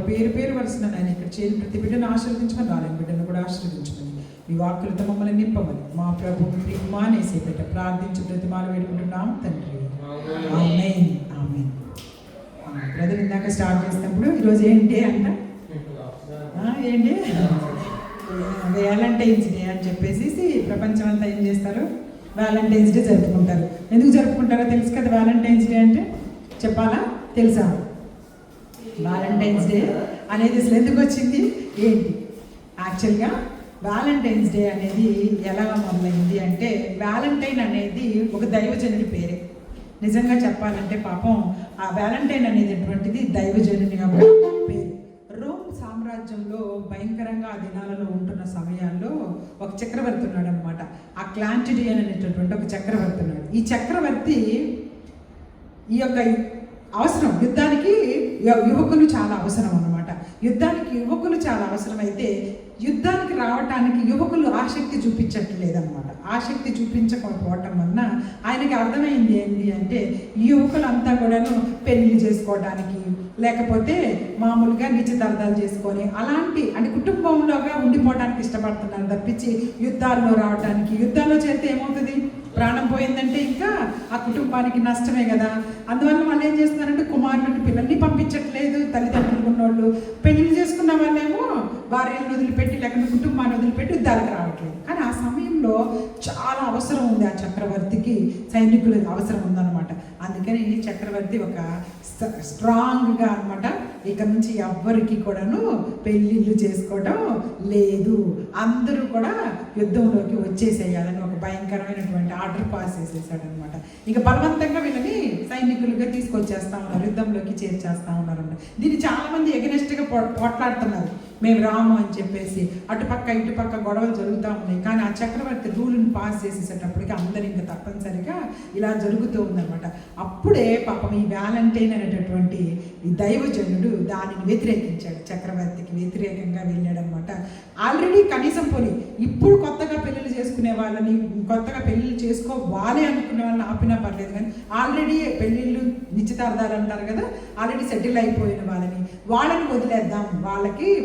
పేరు పేరు వరుసన ఆయన ఇక్కడ చేరి ప్రతి బిడ్డను ఆశీర్వదించమని, రాలేని బిడ్డను కూడా ఆశీర్వదించమని, మీ వాక్కులతో మమ్మల్ని నింపమని మా ప్రభు ప్రియమానేసే బిడ్డ ప్రార్థించి ప్రతిమాలు వేడుకుంటున్నాం తండ్రి. ఆమేన్ ఆమేన్. బ్రదర్ ఇందాక స్టార్ట్ చేసినప్పుడు ఈరోజు ఏంటి అంట, ఏంటి వ్యాలంటైన్స్ డే అని చెప్పేసి ప్రపంచం అంతా ఏం చేస్తారు, వ్యాలంటైన్స్ డే జరుపుకుంటారు. ఎందుకు జరుపుకుంటారో తెలుసు కదా. వ్యాలంటైన్స్ డే అంటే చెప్పాలా, తెలుసా? వ్యాలంటైన్స్ డే అనేది అసలు ఎందుకు వచ్చింది ఏంటి? యాక్చువల్గా వ్యాలంటైన్స్ డే అనేది ఎలా మొదలైంది అంటే, వ్యాలంటైన్ అనేది ఒక దైవజనుడి పేరే. నిజంగా చెప్పాలంటే పాపం ఆ వ్యాలంటైన్ అనేటటువంటిది దైవజనుని యొక్క పేరు. రోమ్ సామ్రాజ్యంలో భయంకరంగా ఆ దినాలలో ఉంటున్న సమయాల్లో ఒక చక్రవర్తి ఉన్నాడు అనమాట. ఆ క్లాంటిడియన్ అనేటటువంటి ఒక చక్రవర్తి ఉన్నాడు. ఈ చక్రవర్తి ఈ యొక్క అవసరం, యుద్ధానికి యువకులు చాలా అవసరం అన్నమాట. యుద్ధానికి యువకులు చాలా అవసరమైతే యుద్ధానికి రావటానికి యువకులు ఆసక్తి చూపించట్లేదన్నమాట. ఆసక్తి చూపించకపోవటం వలన ఆయనకి అర్థమైంది ఏంటి అంటే, ఈ యువకులంతా కూడాను పెళ్లి చేసుకోవడానికి, లేకపోతే మామూలుగా నిశ్చితార్థాలు చేసుకొని అలాంటి అంటే కుటుంబంలోగా ఉండిపోవడానికి ఇష్టపడుతున్నారు తప్పించి యుద్ధాల్లో రావడానికి. యుద్ధాల్లో చేస్తే ఏమవుతుంది, ప్రాణం పోయిందంటే ఇంకా ఆ కుటుంబానికి నష్టమే కదా. అందువల్ల వాళ్ళు ఏం చేస్తున్నారంటే కుమారుని పిల్లల్ని పంపించట్లేదు. తల్లిదండ్రులు ఉన్నోళ్ళు పెళ్లి చేసుకున్న వాళ్ళేమో భార్యలను వదిలిపెట్టి లేకపోతే కుటుంబాన్ని వదిలిపెట్టి యుద్ధాలకు రావట్లేదు. కానీ ఆ సమయంలో చాలా అవసరం ఉంది, ఆ చక్రవర్తికి సైనికులు అవసరం ఉందన్నమాట. అందుకని చక్రవర్తి ఒక స్ట్రాంగ్గా అనమాట, ఇక నుంచి ఎవ్వరికి కూడాను పెళ్ళిళ్ళు చేసుకోవడం లేదు, అందరూ కూడా యుద్ధంలోకి వచ్చేసేయాలని ఒక భయంకరమైనటువంటి ఆర్డర్ పాస్ చేసేసాడు అనమాట. ఇక బలవంతంగా వీళ్ళని సైనికులుగా తీసుకొచ్చేస్తా ఉన్నారు, యుద్ధంలోకి చేర్చేస్తా ఉన్నారంట. దీన్ని చాలామంది ఎగనెస్ట్గా పోట్లాడుతున్నారు, మేము రాము అని చెప్పేసి. అటుపక్క ఇటుపక్క గొడవలు జరుగుతూ ఉన్నాయి. కానీ ఆ చక్రవర్తి రూల్ని పాస్ చేసేసేటప్పటికి అందరు ఇంకా తప్పనిసరిగా ఇలా జరుగుతూ ఉందన్నమాట. అప్పుడే పాపం ఈ వ్యాలంటైన్ అనేటటువంటి ఈ దైవజనుడు దానిని వ్యతిరేకించాడు, చక్రవర్తికి వ్యతిరేకంగా వెళ్ళాడనమాట. ఆల్రెడీ కనీసం పోనీ ఇప్పుడు కొత్తగా పెళ్ళిళ్ళు చేసుకునే వాళ్ళని, కొత్తగా పెళ్ళిళ్ళు చేసుకోవాలి అనుకునే వాళ్ళని ఆపినా పర్లేదు, కానీ ఆల్రెడీ పెళ్ళిళ్ళు నిశ్చితార్థాలు అంటారు కదా, ఆల్రెడీ సెటిల్ అయిపోయిన వాళ్ళని వదిలేద్దాం,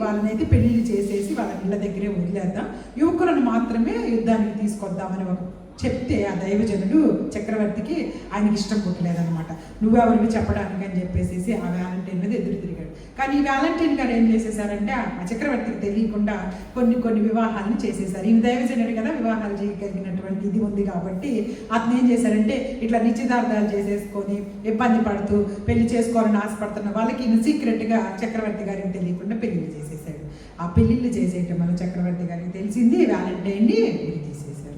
వాళ్ళనైతే పెళ్ళిళ్ళు చేసేసి వాళ్ళ ఇళ్ళ దగ్గరే వదిలేద్దాం, యువకులను మాత్రమే యుద్ధానికి తీసుకొద్దామని ఒక చెప్తే ఆ దైవజనుడు చక్రవర్తికి ఆయనకి ఇష్టం పుట్టలేదనమాట. నువ్వెవరివి చెప్పడానికి అని చెప్పేసి ఆ వ్యాలంటైన్ మీద ఎదురు తిరిగాడు. కానీ ఈ వ్యాలంటైన్ గారు ఏం చేసేసారంటే ఆ చక్రవర్తికి తెలియకుండా కొన్ని వివాహాలను చేసేసారు. ఈ దైవజనుడు కదా, వివాహాలు చేయగలిగినటువంటి ఇది ఉంది కాబట్టి అతను ఏం చేశారంటే ఇట్లా నిశ్చితార్థాలు చేసేసుకొని ఇబ్బంది పడుతూ పెళ్లి చేసుకోవాలని ఆశపడుతున్న వాళ్ళకి సీక్రెట్గా చక్రవర్తి గారికి తెలియకుండా పెళ్లిళ్ళు చేసేసాడు. ఆ పెళ్లిళ్ళు చేసేయటం వల్ల చక్రవర్తి గారికి తెలిసింది, వ్యాలంటైన్ని ఉరి తీసేశారు.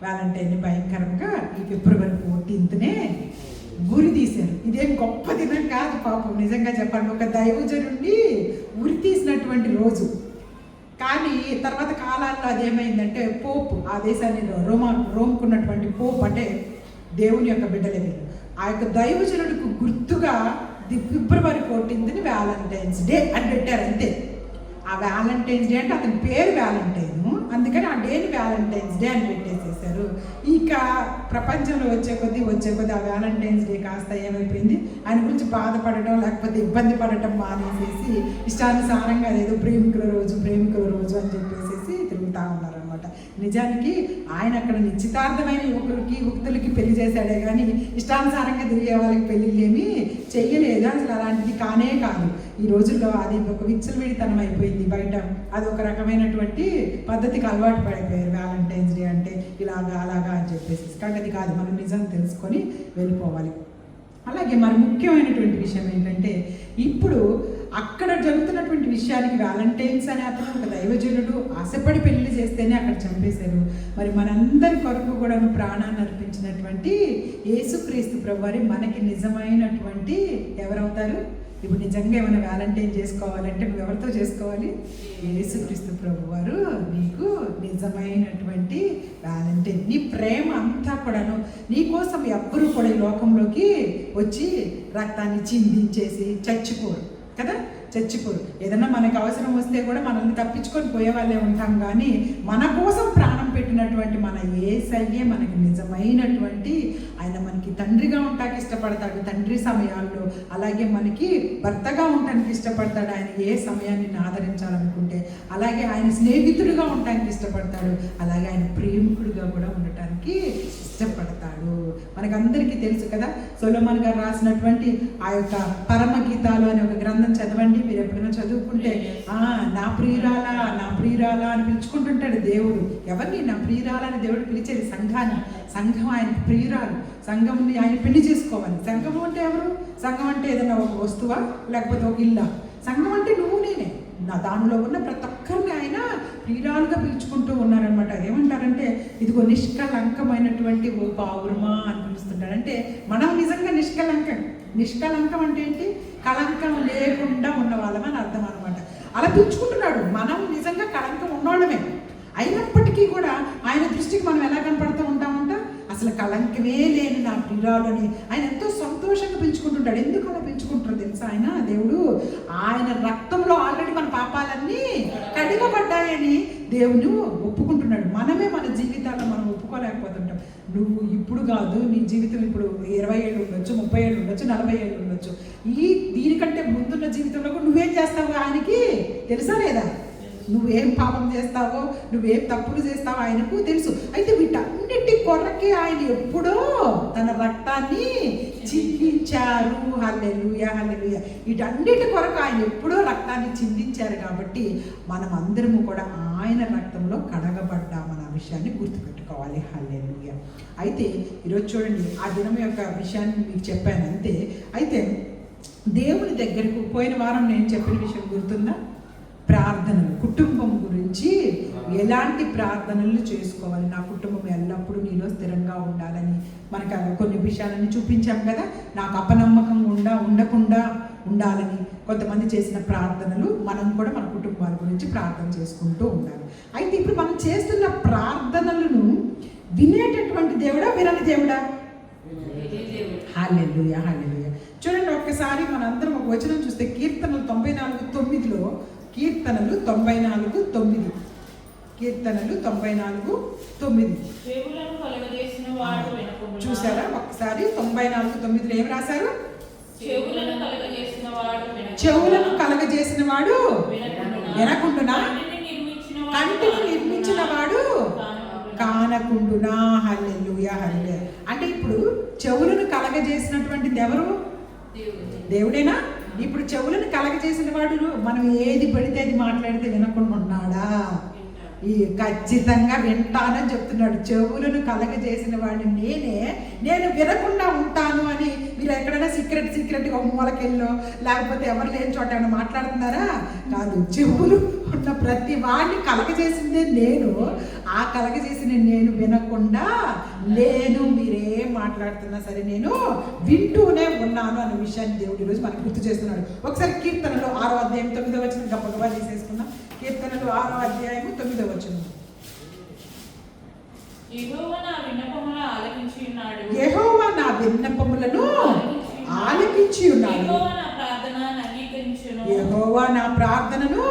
వ్యాలంటైన్ని భయంకరంగా ఈ ఫిబ్రవరి 14నే ఉరి తీశారు. ఇదేం గొప్ప దినం కాదు పాపం, నిజంగా చెప్పాలి, ఒక దైవజనుడిని ఉరి తీసినటువంటి రోజు. కానీ తర్వాత కాలాల్లో అదేమైందంటే పోప్, ఆ దేశాన్ని రోమ్కున్నటువంటి పోప్ అంటే దేవుని యొక్క బిడ్డలే వీళ్ళు, ఆ యొక్క దైవజనుడికి గుర్తుగా ఫిబ్రవరి 14ని వ్యాలంటైన్స్ డే అని పెట్టారు అంతే. ఆ వ్యాలంటైన్స్ డే అంటే అతని పేరు వ్యాలంటైన్, అందుకని ఆ డేని వ్యాలంటైన్స్ డే అని పెట్టేసేసారు. ఇక ప్రపంచంలో వచ్చే కొద్దీ ఆ వ్యాలంటైన్స్ డే కాస్త ఏమైపోయింది, ఆయన గురించి బాధపడటం లేకపోతే ఇబ్బంది పడటం మానేసేసి ఇష్టానుసారంగా అదేదో ప్రేమికుల రోజు అని చెప్పేసి తిరుగుతూ ఉన్నారనమాట. నిజానికి ఆయన అక్కడ నిశ్చితార్థమైన యువకులకి పెళ్లి చేశాడే కానీ ఇష్టానుసారంగా తిరిగే వాళ్ళకి పెళ్ళిళ్ళు ఏమీ చెయ్యలేదు. అసలు అలాంటిది కానే కాదు. ఈ రోజుల్లో అది ఒక విచ్చలవిడితనం అయిపోయింది బయట. అది ఒక రకమైనటువంటి పద్ధతికి అలవాటు పడిపోయారు వ్యాలంటైన్స్ డే అంటే ఇలాగా అలాగా అని చెప్పేసి. కానీ అది కాదు, మనం నిజం తెలుసుకొని వెళ్ళిపోవాలి. అలాగే మరి ముఖ్యమైనటువంటి విషయం ఏంటంటే, ఇప్పుడు అక్కడ జరుగుతున్నటువంటి విషయానికి వ్యాలంటైన్స్ అనే అతను ఒక దైవజనుడు ఆశపడి పెళ్లి చేస్తేనే అక్కడ చంపేశారు. మరి మనందరి కొరకు కూడా ప్రాణాన్ని అర్పించినటువంటి యేసుక్రీస్తు ప్రభువారు మనకి నిజమైనటువంటి ఎవరవుతారు? ఇప్పుడు నిజంగా ఏమైనా వ్యాలంటైన్ చేసుకోవాలంటే నువ్వు ఎవరితో చేసుకోవాలి? యేసుక్రీస్తు ప్రభువారు నీకు నిజమైనటువంటి వ్యాలంటైన్. నీ ప్రేమ అంతా కూడాను నీ కోసం ఎవ్వరూ కూడా ఈ లోకంలోకి వచ్చి రక్తాన్ని చిందించేసి చచ్చిపోరు కదా, చచ్చిపోరు. ఏదన్నా మనకు అవసరం వస్తే కూడా మనల్ని తప్పించుకొని పోయే వాళ్ళే ఉంటాం, కానీ మన కోసం ప్రాణం పెట్టినటువంటి మన యేసయ్యే మనకి నిజమైనటువంటి, ఆయన మనకి తండ్రిగా ఉండటానికి ఇష్టపడతాడు తండ్రి సమయాల్లో, అలాగే మనకి భర్తగా ఉండటానికి ఇష్టపడతాడు ఆయన ఏ సమయాన్ని ఆదరించాలనుకుంటే, అలాగే ఆయన స్నేహితుడిగా ఉండటానికి ఇష్టపడతాడు, అలాగే ఆయన ప్రేమికుడిగా కూడా ఉండటానికి ఇష్టపడతాడు. మనకందరికీ తెలుసు కదా, సొలొమోన్ గారు రాసినటువంటి ఆ యొక్క పరమ గీతాలు అనే ఒక గ్రంథం చదవండి. మీరు ఎప్పుడైనా చదువుకుంటే నా ప్రియురాలా నా ప్రియురాలా అని పిలుచుకుంటుంటాడు దేవుడు. ఎవరిని నా ప్రియురాలా అని దేవుడు పిలిచేది సంఘాన్ని. సంఘం ఆయన ప్రియురాలు, సంఘంని ఆయన పెళ్లి చేసుకోవాలి. సంఘం అంటే ఎవరు? సంఘం అంటే ఏదైనా ఒక వస్తువా, లేకపోతే ఒక ఇల్లా? సంఘం అంటే నువ్వు నేనే. దానిలో ఉన్న ప్రతి ఒక్కరిని ఆయన ప్రియురాలుగా పిలుచుకుంటూ ఉన్నారనమాట. ఏమంటారంటే ఇదిగో నిష్కలంకమైనటువంటి ఓ పావురమా అని పిలుస్తుంటాడు. అంటే మనం నిజంగా నిష్కలంకం అంటే ఏంటి? కళంకం లేకుండా ఉన్న వాళ్ళమని అర్థం అనమాట. అలా పిలుచుకుంటున్నాడు. మనం నిజంగా కళంకం ఉన్నోళ్ళమే అయినప్పటికీ కూడా ఆయన దృష్టికి మనం ఎలా కనపడుతూ ఉంటామంట? అసలు కళంకమే లేని నా ప్రియురాలు అని ఆయన ఎంతో సంతోషంగా పిలుచుకుంటుంటాడు. ఎందుకు అలా పిలుచుకుంటారో తెలుసా? ఆయన దేవుడు ఆయన రక్తంలో ఆల్రెడీ మన పాపాలన్నీ కడిగబడ్డాయని దేవుడు ఒప్పుకుంటున్నాడు. మనమే మన జీవితాల్లో మనం ఒప్పుకోలేకపోతుంటాం. నువ్వు ఇప్పుడు కాదు, నీ జీవితం ఇప్పుడు 20 ఏళ్ళు ఉండొచ్చు, 30 ఏళ్ళు ఉండొచ్చు, 40 ఏళ్ళు ఉండొచ్చు. దీనికంటే ముందున్న జీవితంలో కూడా నువ్వేం చేస్తావు ఆయనకి తెలుసా లేదా? నువ్వేం పాపం చేస్తావో, నువ్వేం తప్పులు చేస్తావో ఆయనకు తెలుసు. అయితే వీటన్నిటి కొరకే ఆయన ఎప్పుడో తన రక్తాన్ని చిందించారు. హల్లెలూయా హల్లెలూయా. వీటన్నిటి కొరకు ఆయన ఎప్పుడో రక్తాన్ని చిందించారు. కాబట్టి మనం అందరము కూడా ఆయన రక్తంలో కడగబడ్డామన్న విషయాన్ని గుర్తుపెట్టుకోవాలి. హల్లెలూయా. అయితే ఈరోజు చూడండి, ఆ దినం యొక్క విషయాన్ని మీకు చెప్పాను అంతే. అయితే దేవుని దగ్గరకు పోయిన వారం నేను చెప్పిన విషయం గుర్తుందా? ప్రార్థనలు, కుటుంబం గురించి ఎలాంటి ప్రార్థనలు చేసుకోవాలి, నా కుటుంబం ఎల్లప్పుడూ నీలో స్థిరంగా ఉండాలని మనకు కొన్ని విషయాలని చూపించాం కదా. నాకు అపనమ్మకం ఉండకుండా ఉండాలని కొంతమంది చేసిన ప్రార్థనలు మనం కూడా మన కుటుంబాల గురించి ప్రార్థన చేసుకుంటూ ఉండాలి. అయితే ఇప్పుడు మనం చేస్తున్న ప్రార్థనలను వినేటటువంటి దేవుడా, వినని దేవుడా? హల్లెలూయా హల్లెలూయా. చూడండి, ఒక్కసారి మనందరం ఒక వచనం చూస్తే కీర్తనలు 94:9లో, కీర్తనలు 94:9, కీర్తనలు 94:9 చూసారా? ఒకసారి 94:9లో ఏం రాశారు? చెవులను కలగజేసిన వాడు వినకుండునా, కంటిని నిర్మించిన వాడు కానకుండునా. హల్లెలూయా హల్లెలూయా. అంటే ఇప్పుడు చెవులను కలగజేసినటువంటిది ఎవరు? దేవుడేనా? ఇప్పుడు చెవులను కలగజేసిన వాడు మనం ఏది పడితే అది మాట్లాడితే వినకుండా ఉన్నాడా? ఖచ్చితంగా వింటానని చెప్తున్నాడు. చెవులను కలగజేసిన వాడిని నేను వినకుండా ఉంటాను అని మీరు ఎక్కడైనా సీక్రెట్గా ఒక మూలకెళ్ళో లేకపోతే ఎవరు లేని చోట ఏమైనా మాట్లాడుతున్నారా? కాదు, చెవులు ఉన్న ప్రతి వాడిని కలగజేసిందే నేను. ఆ కలగజేసిన నేను వినకుండా లేను. మీరేం మాట్లాడుతున్నా సరే నేను వింటూనే ఉన్నాను అనే విషయాన్ని దేవుడు ఈరోజు మనకు గుర్తు చేస్తున్నాడు. ఒకసారి కీర్తనలో 6వ అధ్యాయం 9వ వచనం గొప్పగా తీసేసుకుందాం. కీర్తనలు 6వ అధ్యాయము 9వ వచనం. యెహోవా నా విన్నపములను ఆలకించి ఉన్నాడు. యెహోవా నా ప్రార్థనను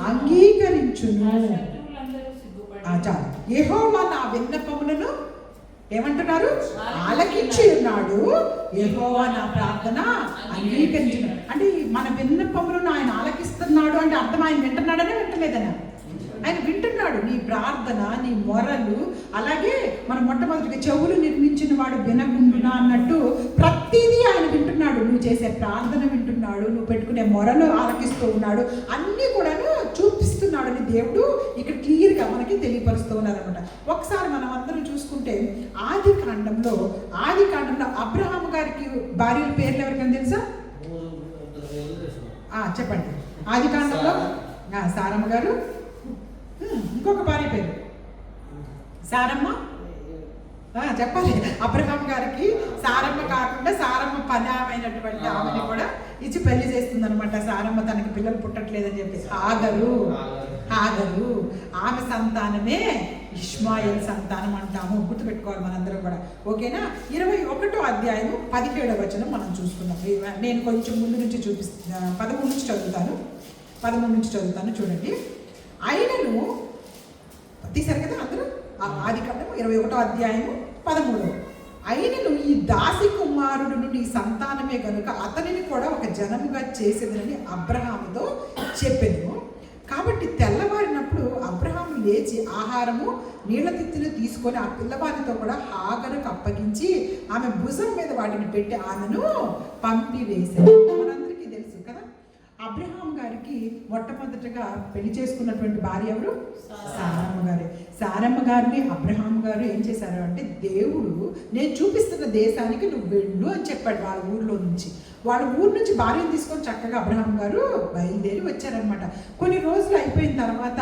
అంగీకరించును. యెహోవా నా విన్నపములను ఏమంటున్నారు? ఆలకించి ఉన్నాడు. యెహోవా నా ప్రార్థన అంగీకరించున్నాడు. అంటే మన విన్నపములను ఆయన ఆలకిస్తున్నాడు అంటే అర్థం ఆయన వింటున్నాడనే వింటలేదనా? ఆయన వింటున్నాడు నీ ప్రార్థన, నీ మొరలు. అలాగే మన మొట్టమొదటిగా చెవులు నిర్మించిన వాడు వినకుండునా అన్నట్టు ప్రతిదీ ఆయన వింటున్నాడు. నువ్వు చేసే ప్రార్థన వింటున్నాడు, నువ్వు పెట్టుకునే మొరలు ఆలకిస్తూ ఉన్నాడు, అన్నీ కూడాను చూపిస్తున్నాడు అని దేవుడు ఇక్కడ క్లియర్గా మనకి తెలియపరుస్తూ ఉన్నారనమాట. ఒకసారి మనం అందరం చూసుకుంటే ఆది కాండంలో అబ్రహాం గారికి భార్యల పేర్లు ఎవరికైనా తెలుసా? చెప్పండి. ఆది కాండంలో సారమ్మ గారు, ఇంకొక భార్య పేరు సారమ్మ. చెప్పాలి. అబ్రహాం గారికి సారమ్మ కాకుండా సారమ్మ పనామైనటువంటి ఆమెని కూడా ఇచ్చి పెళ్లి చేస్తుంది అనమాట. సారమ్మ తనకి పిల్లలు పుట్టట్లేదని చెప్పి హాగరు ఆమె సంతానమే ఇష్మాయేల్ సంతానం అంటాము. గుర్తుపెట్టుకోవాలి మనందరం కూడా. ఓకేనా? 21వ అధ్యాయము 17వ వచనం మనం చూసుకున్నాం. నేను కొంచెం ముందు నుంచి 13 నుంచి చదువుతాను. చూడండి. ఆయనను తీశారు కదా అందరూ. ఆదికాండము 21:13. అయినను ఈ దాసి కుమారుడును నీ సంతానమే గనుక అతనిని కూడా ఒక జనముగా చేసేదనని అబ్రహాముతో చెప్పెను. కాబట్టి తెల్లవారినప్పుడు అబ్రహాము లేచి ఆహారము నీళ్ల తిత్తిని తీసుకొని ఆ పిల్లవారితో కూడా హాగరుకు అప్పగించి ఆమె భుజం మీద వాటిని పెట్టి ఆమెను పంపివేశాడు. మనందరికీ తెలుసు కదా, అబ్రహాం గారికి మొట్టమొదటగా పెళ్లి చేసుకున్నటువంటి భార్య ఎవరు? సారమ్మ గారే. సారమ్మ గారిని అబ్రహాం గారు ఏం చేశారు అంటే, దేవుడు నేను చూపిస్తున్న దేశానికి నువ్వు వెళ్ళు అని చెప్పాడు. వాళ్ళ ఊర్లో నుంచి, వాళ్ళ ఊరు నుంచి భార్యను తీసుకొని చక్కగా అబ్రహాం గారు బయలుదేరి వచ్చారనమాట. కొన్ని రోజులు అయిపోయిన తర్వాత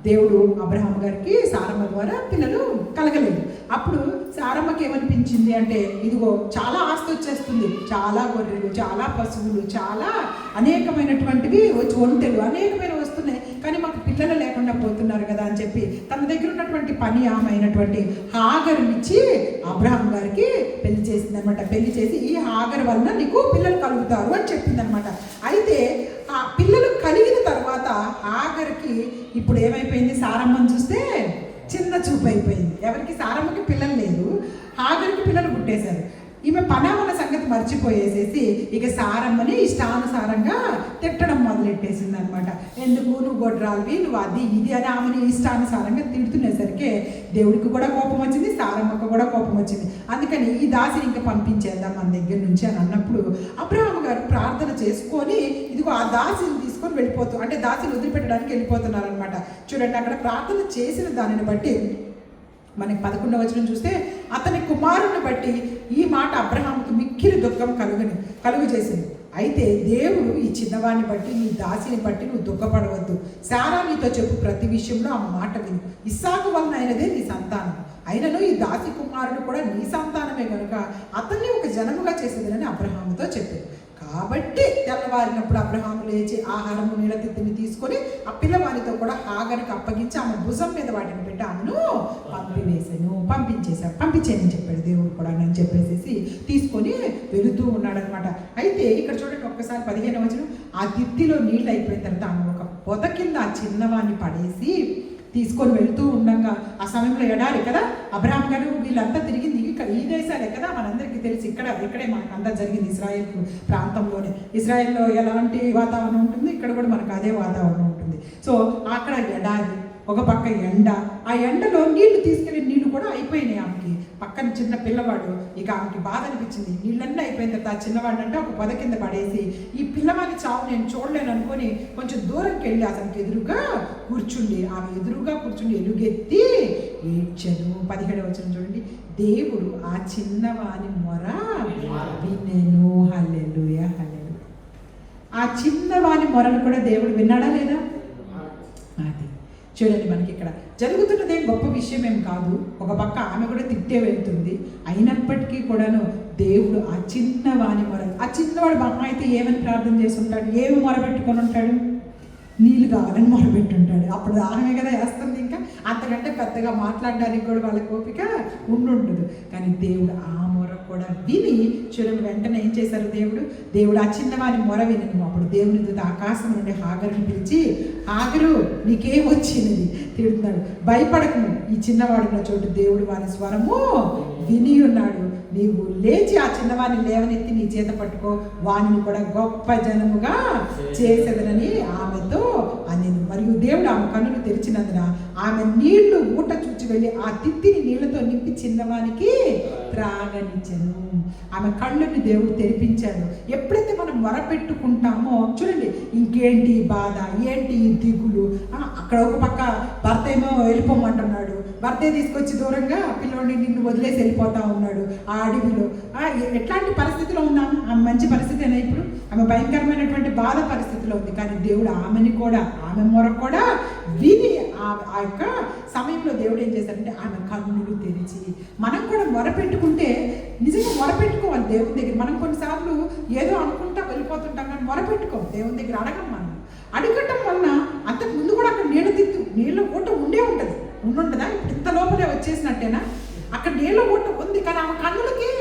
దేవుడు అబ్రహాం గారికి సారమ్మ ద్వారా పిల్లలు కలగలేదు. అప్పుడు సారమ్మకి ఏమనిపించింది అంటే, ఇదిగో చాలా ఆస్తి వచ్చేస్తుంది, చాలా గొర్రెలు, చాలా పశువులు, చాలా అనేకమైనటువంటివి ఒంటెలు అనేకమైన వస్తున్నాయి, కానీ మాకు పిల్లలు లేకుండా పోతున్నారు కదా అని చెప్పి తన దగ్గర ఉన్నటువంటి పని ఆమె అయినటువంటి హాగరునిచ్చి అబ్రహాం గారికి పెళ్లి చేసింది అనమాట. పెళ్లి చేసి ఈ హాగర్ వల్ల నీకు పిల్లలు కలుగుతారు అని చెప్పింది అనమాట. అయితే ఆ పిల్లలు కలిగిన తర్వాత హాగర్కి ఇప్పుడు ఏమైపోయింది, సారమ్మని చూస్తే చిన్న చూపు అయిపోయింది. ఎవరికి? సారమ్మకి పిల్లలు లేదు, హాగర్కి పిల్లలు పుట్టేశారు. ఈమె పనామల సంగతి మర్చిపోయేసేసి ఇక సారమ్మని ఇష్టానుసారంగా తిట్టడం మొదలెట్టేసింది అనమాట. ఎందుకు నువ్వు గొడ్రాలివి, నువ్వు అది ఇది అని ఆమెని ఇష్టానుసారంగా తిడుతునేసరికి దేవుడికి కూడా కోపం వచ్చింది, సారమ్మకు కూడా కోపం వచ్చింది. అందుకని ఈ దాసిని ఇంకా పంపించేద్దాం మన దగ్గర నుంచి అని అన్నప్పుడు అబ్రహాం గారు ప్రార్థన చేసుకొని ఇదిగో ఆ దాసిని తీసుకొని వెళ్ళిపోతూ, అంటే దాసిని వదిలిపెట్టడానికి వెళ్ళిపోతున్నారనమాట. చూడండి, అక్కడ ప్రార్థన చేసిన దానిని బట్టి మనకి 11వ వచనం చూస్తే, అతని కుమారుని బట్టి ఈ మాట అబ్రహాముకు మిక్కిలి దుఃఖం కలుగు చేసింది. అయితే దేవుడు ఈ చిన్నవాడిని బట్టి, నీ దాసిని బట్టి నువ్వు దుఃఖపడవద్దు, శారా నీతో చెప్పు ప్రతి విషయంలో ఆ మాట విను, ఇస్సాకు వలన అయినదే నీ సంతానం, అయినను ఈ దాసి కుమారుడు కూడా నీ సంతానమే కనుక అతన్ని ఒక జనముగా చేసేదని అబ్రహాముతో చెప్పాడు. కాబట్టి తెల్లవారినప్పుడు అబ్రహాము లేచి ఆహారము నీళ్ళ తిత్తిని తీసుకొని ఆ పిల్లవారితో కూడా హాగరుకు అప్పగించి ఆమె భుజం మీద వాటిని పెట్టి ఆమెను పంపించేయని చెప్పాడు దేవుడు కూడా అని చెప్పేసి తీసుకొని వెళుతూ ఉన్నాడనమాట. అయితే ఇక్కడ చూడండి ఒక్కసారి 15వ వచనం, ఆ తిత్తిలో నీళ్ళు అయిపోయిన తర్వాత ఆమె ఒక పొద కింద ఆ చిన్నవాడిని పడేసి తీసుకొని వెళుతూ ఉండగా, ఆ సమయంలో ఎడారి కదా, అబ్రహాం గారు వీళ్ళంతా తిరిగింది ఈ దేశాలే కదా, మనందరికీ తెలిసి ఇక్కడే మనకు అంతా జరిగింది, ఇజ్రాయెల్ ప్రాంతంలోనే. ఇజ్రాయెల్లో ఎలాంటి వాతావరణం ఉంటుంది, ఇక్కడ కూడా మనకు అదే వాతావరణం ఉంటుంది. సో అక్కడ ఎడారి, ఒక పక్క ఎండ, ఆ ఎండలో నీళ్లు తీసుకెళ్ళి నీళ్లు కూడా అయిపోయినాయి ఆమెకి. పక్కన చిన్న పిల్లవాడు, ఇక ఆమెకి బాధ అనిపించింది, నీళ్ళన్నీ అయిపోయిన తర్వాత ఆ చిన్నవాడు అంటే ఒక పొద కింద పడేసి ఈ పిల్లవాడి చావు నేను చూడలేను అనుకొని కొంచెం దూరంకి వెళ్ళి అతనికి ఎదురుగా కూర్చుండి, ఆమె ఎదురుగా కూర్చుండి ఎలుగెత్తి ఏడ్చెను. 17వ వచనం చూడండి, దేవుడు ఆ చిన్నవాని మొర వినెను. హల్లెలూయా, హల్లెలూయా. ఆ చిన్నవాని మొరను కూడా దేవుడు విన్నాడా లేదా? అది చూడండి, మనకి ఇక్కడ జరుగుతున్నదే గొప్ప విషయం ఏం కాదు. ఒక పక్క ఆమె కూడా తిట్టే వెళ్తుంది, అయినప్పటికీ కూడాను దేవుడు ఆ చిన్నవాని మొర, ఆ చిన్నవాడు అమ్మ అయితే ఏమని ప్రార్థన చేసి ఉంటాడు, ఏమి మొరబెట్టుకొని ఉంటాడు? నీళ్ళు కావాలని మొరబెట్టుంటాడు. అప్పుడు ఆమె కదా వేస్తుంది, ఇంకా అంతకంటే పెద్దగా మాట్లాడడానికి కూడా వాళ్ళకి ఓపిక ఉండుండదు. కానీ దేవుడు ఆ మొర కూడా విని చూడండి, వెంటనే ఏం చేశారు దేవుడు ఆ చిన్నవాని మొర వినను. అప్పుడు దేవుని దూత ఆకాశం నుండి హాగరుని పిలిచి, హాగరు నీకేం వచ్చినది తిడుతున్నాడు, భయపడకము, ఈ చిన్నవాడున్న చోటు దేవుడు వాని స్వరము విని ఉన్నాడు, నీవు లేచి ఆ చిన్నవాడిని లేవనెత్తి నీ చేత పట్టుకో, వానిని కూడా గొప్ప జనముగా చేసేదనని ఆమెతో అనేది. మరియు దేవుడు ఆమె కన్నులు తెరిచినందున ఆమె నీళ్లు ఊట చూచి వెళ్ళి ఆ తిత్తిని నీళ్లతో నింపి చిన్నవానికి త్రాగనిచ్చెను. ఆమె కళ్ళని దేవుడు తెరిపించాడు. ఎప్పుడైతే మనం మొరపెట్టుకుంటామో చూడండి, ఇంకేంటి బాధ, ఏంటి దిగులు, అక్కడ ఒక పక్క భర్త ఏమో వెళ్ళిపోమంటున్నాడు, భర్తే తీసుకొచ్చి దూరంగా పిల్లోడిని నిన్ను వదిలేసి వెళ్ళిపోతా ఉన్నాడు ఆ అడవిలో. ఎట్లాంటి పరిస్థితిలో ఉన్నాము? ఆమె మంచి పరిస్థితి అయినా ఇప్పుడు ఆమె భయంకరమైనటువంటి బాధ పరిస్థితిలో ఉంది. కానీ దేవుడు ఆమెని కూడా, ఆమె మొర కూడా విని ఆ యొక్క సమయంలో దేవుడు ఏం చేశారంటే ఆమె కన్నులు తెరిచి, మనం కూడా మొరపెట్టుకుంటే నిజంగా మొరపెట్టుకోవాలి దేవుని దగ్గర. మనం కొన్నిసార్లు ఏదో అనుకుంటా వెళ్ళిపోతుంటాం, కానీ మొరపెట్టుకోం దేవుని దగ్గర, అడగం. మనం అడగటం వలన అంతకు ముందు కూడా అక్కడ నీళ్ళ ఊట ఉంటుంది, ఉండుండదా? ఇప్పుడు ఇంత లోపలే వచ్చేసినట్టేనా? అక్కడ నీళ్ళ ఊట ఉంది, కానీ ఆమె కన్నులకి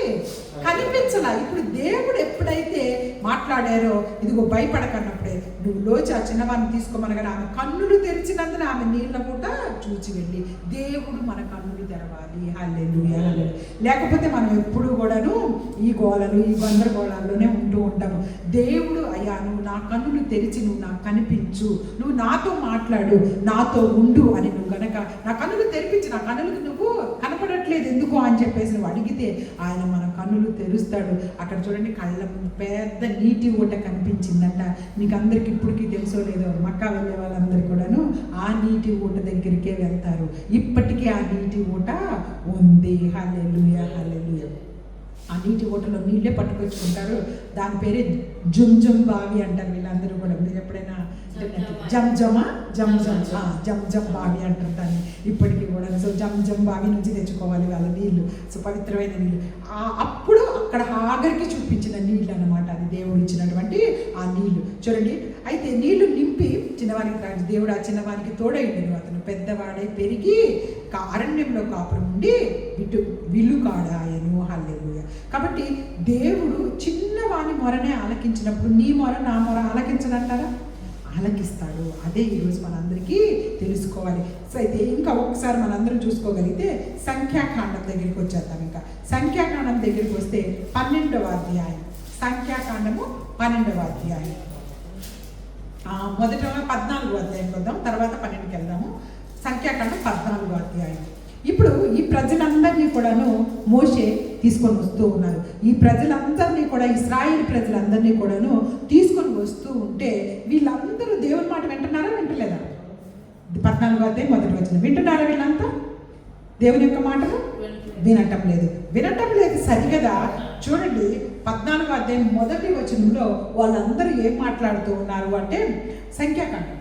కనిపించలా. ఇప్పుడు దేవుడు ఎప్పుడైతే మాట్లాడారో, ఇదిగో భయపడకన్నప్పుడే నువ్వు లోచి ఆ చిన్నవాడిని తీసుకోమనగానే ఆమె కన్నులు తెరిచినందున ఆమె నీళ్ళ పూట చూచి వెళ్ళి. దేవుడు మన కన్నులు తెరవాలి. హల్లెలూయా. లేకపోతే మనం ఎప్పుడు కూడాను ఈ గోళలు ఈ గందరగోళాల్లోనే ఉంటూ ఉంటాము. దేవుడు అయ్యా నువ్వు నా కన్నులు తెరిచి నువ్వు నాకు కనిపించు, నువ్వు నాతో మాట్లాడు, నాతో ఉండు అని నువ్వు గనక నా కన్నులు తెరిపించి, నా కన్నులకు నువ్వు కనపడట్లేదు ఎందుకు అని చెప్పేసి నువ్వు అడిగితే ఆయన మన కన్నులు తెరుస్తాడు. అక్కడ చూడండి కళ్ళ పెద్ద నీటి ఊట కనిపించిందంట. మీకు అందరికి ఇప్పటికీ తెలుసో లేదో, మక్కా వెళ్ళే వాళ్ళందరూ కూడాను ఆ నీటి ఊట దగ్గరికే వెళ్తారు. ఇప్పటికీ ఆ నీటి ఊట ఉంది. హల్లెలూయా, హల్లెలూయా. ఆ నీటి ఊటలో నీళ్ళే పట్టుకొచ్చుకుంటారు. దాని పేరే జుమ్ బావి అంటారు వీళ్ళందరూ కూడా. మీరు ఎప్పుడైనా జమ్ బావి అంటారు దాన్ని ఇప్పటికీ కూడా. సో జమ్ బావి నుంచి తెచ్చుకోవాలి వాళ్ళ నీళ్ళు. సో పవిత్రమైన నీళ్ళు. అప్పుడు అక్కడ హాగర్కి చూపించిన నీళ్ళు అన్నమాట. అది దేవుడు ఇచ్చినటువంటి ఆ నీళ్లు చూడండి. అయితే నీళ్లు నింపి చిన్నవానికి రాజు దేవుడు ఆ చిన్నవానికి తోడైండను. అతను పెద్దవాడే పెరిగి అరణ్యంలో కాపురం ఉండి విల్లు కాడాయను. హల్లెలూయా. కాబట్టి దేవుడు చిన్నవాని మొరనే ఆలకించినప్పుడు నీ మొర నా మొర ఆలకించడంటారా? ఆలకిస్తాడు. అదే ఈరోజు మనందరికీ తెలుసుకోవాలి. సో అయితే ఇంకా ఒకసారి మనందరం చూసుకోగలిగితే సంఖ్యాకాండం దగ్గరికి వచ్చేద్దాం. ఇంకా సంఖ్యాకాండం దగ్గరికి వస్తే 12వ అధ్యాయం. సంఖ్యాకాండము 12వ అధ్యాయం. మొదట 14వ అధ్యాయం వద్దాం, తర్వాత 12కి వెళ్దాము. సంఖ్యాకాండం 14వ అధ్యాయం. ఇప్పుడు ఈ ప్రజలందరినీ కూడాను మోషే తీసుకొని వస్తూ ఉన్నారు. ఈ ప్రజలందరినీ కూడా ఇశ్రాయేలు ప్రజలందరినీ కూడాను తీసుకొని వస్తూ ఉంటే వీళ్ళందరూ దేవుని మాట వింటున్నారా వింటలేదా? 14వ అధ్యాయం మొదటి వచనం. వింటున్నారా వీళ్ళంతా దేవుని యొక్క మాటలు? వినటం లేదు సరిగదా. చూడండి 14వ అధ్యాయం మొదటి వచనంలో వాళ్ళందరూ ఏం మాట్లాడుతూ ఉన్నారు అంటే సంఖ్యాకాండం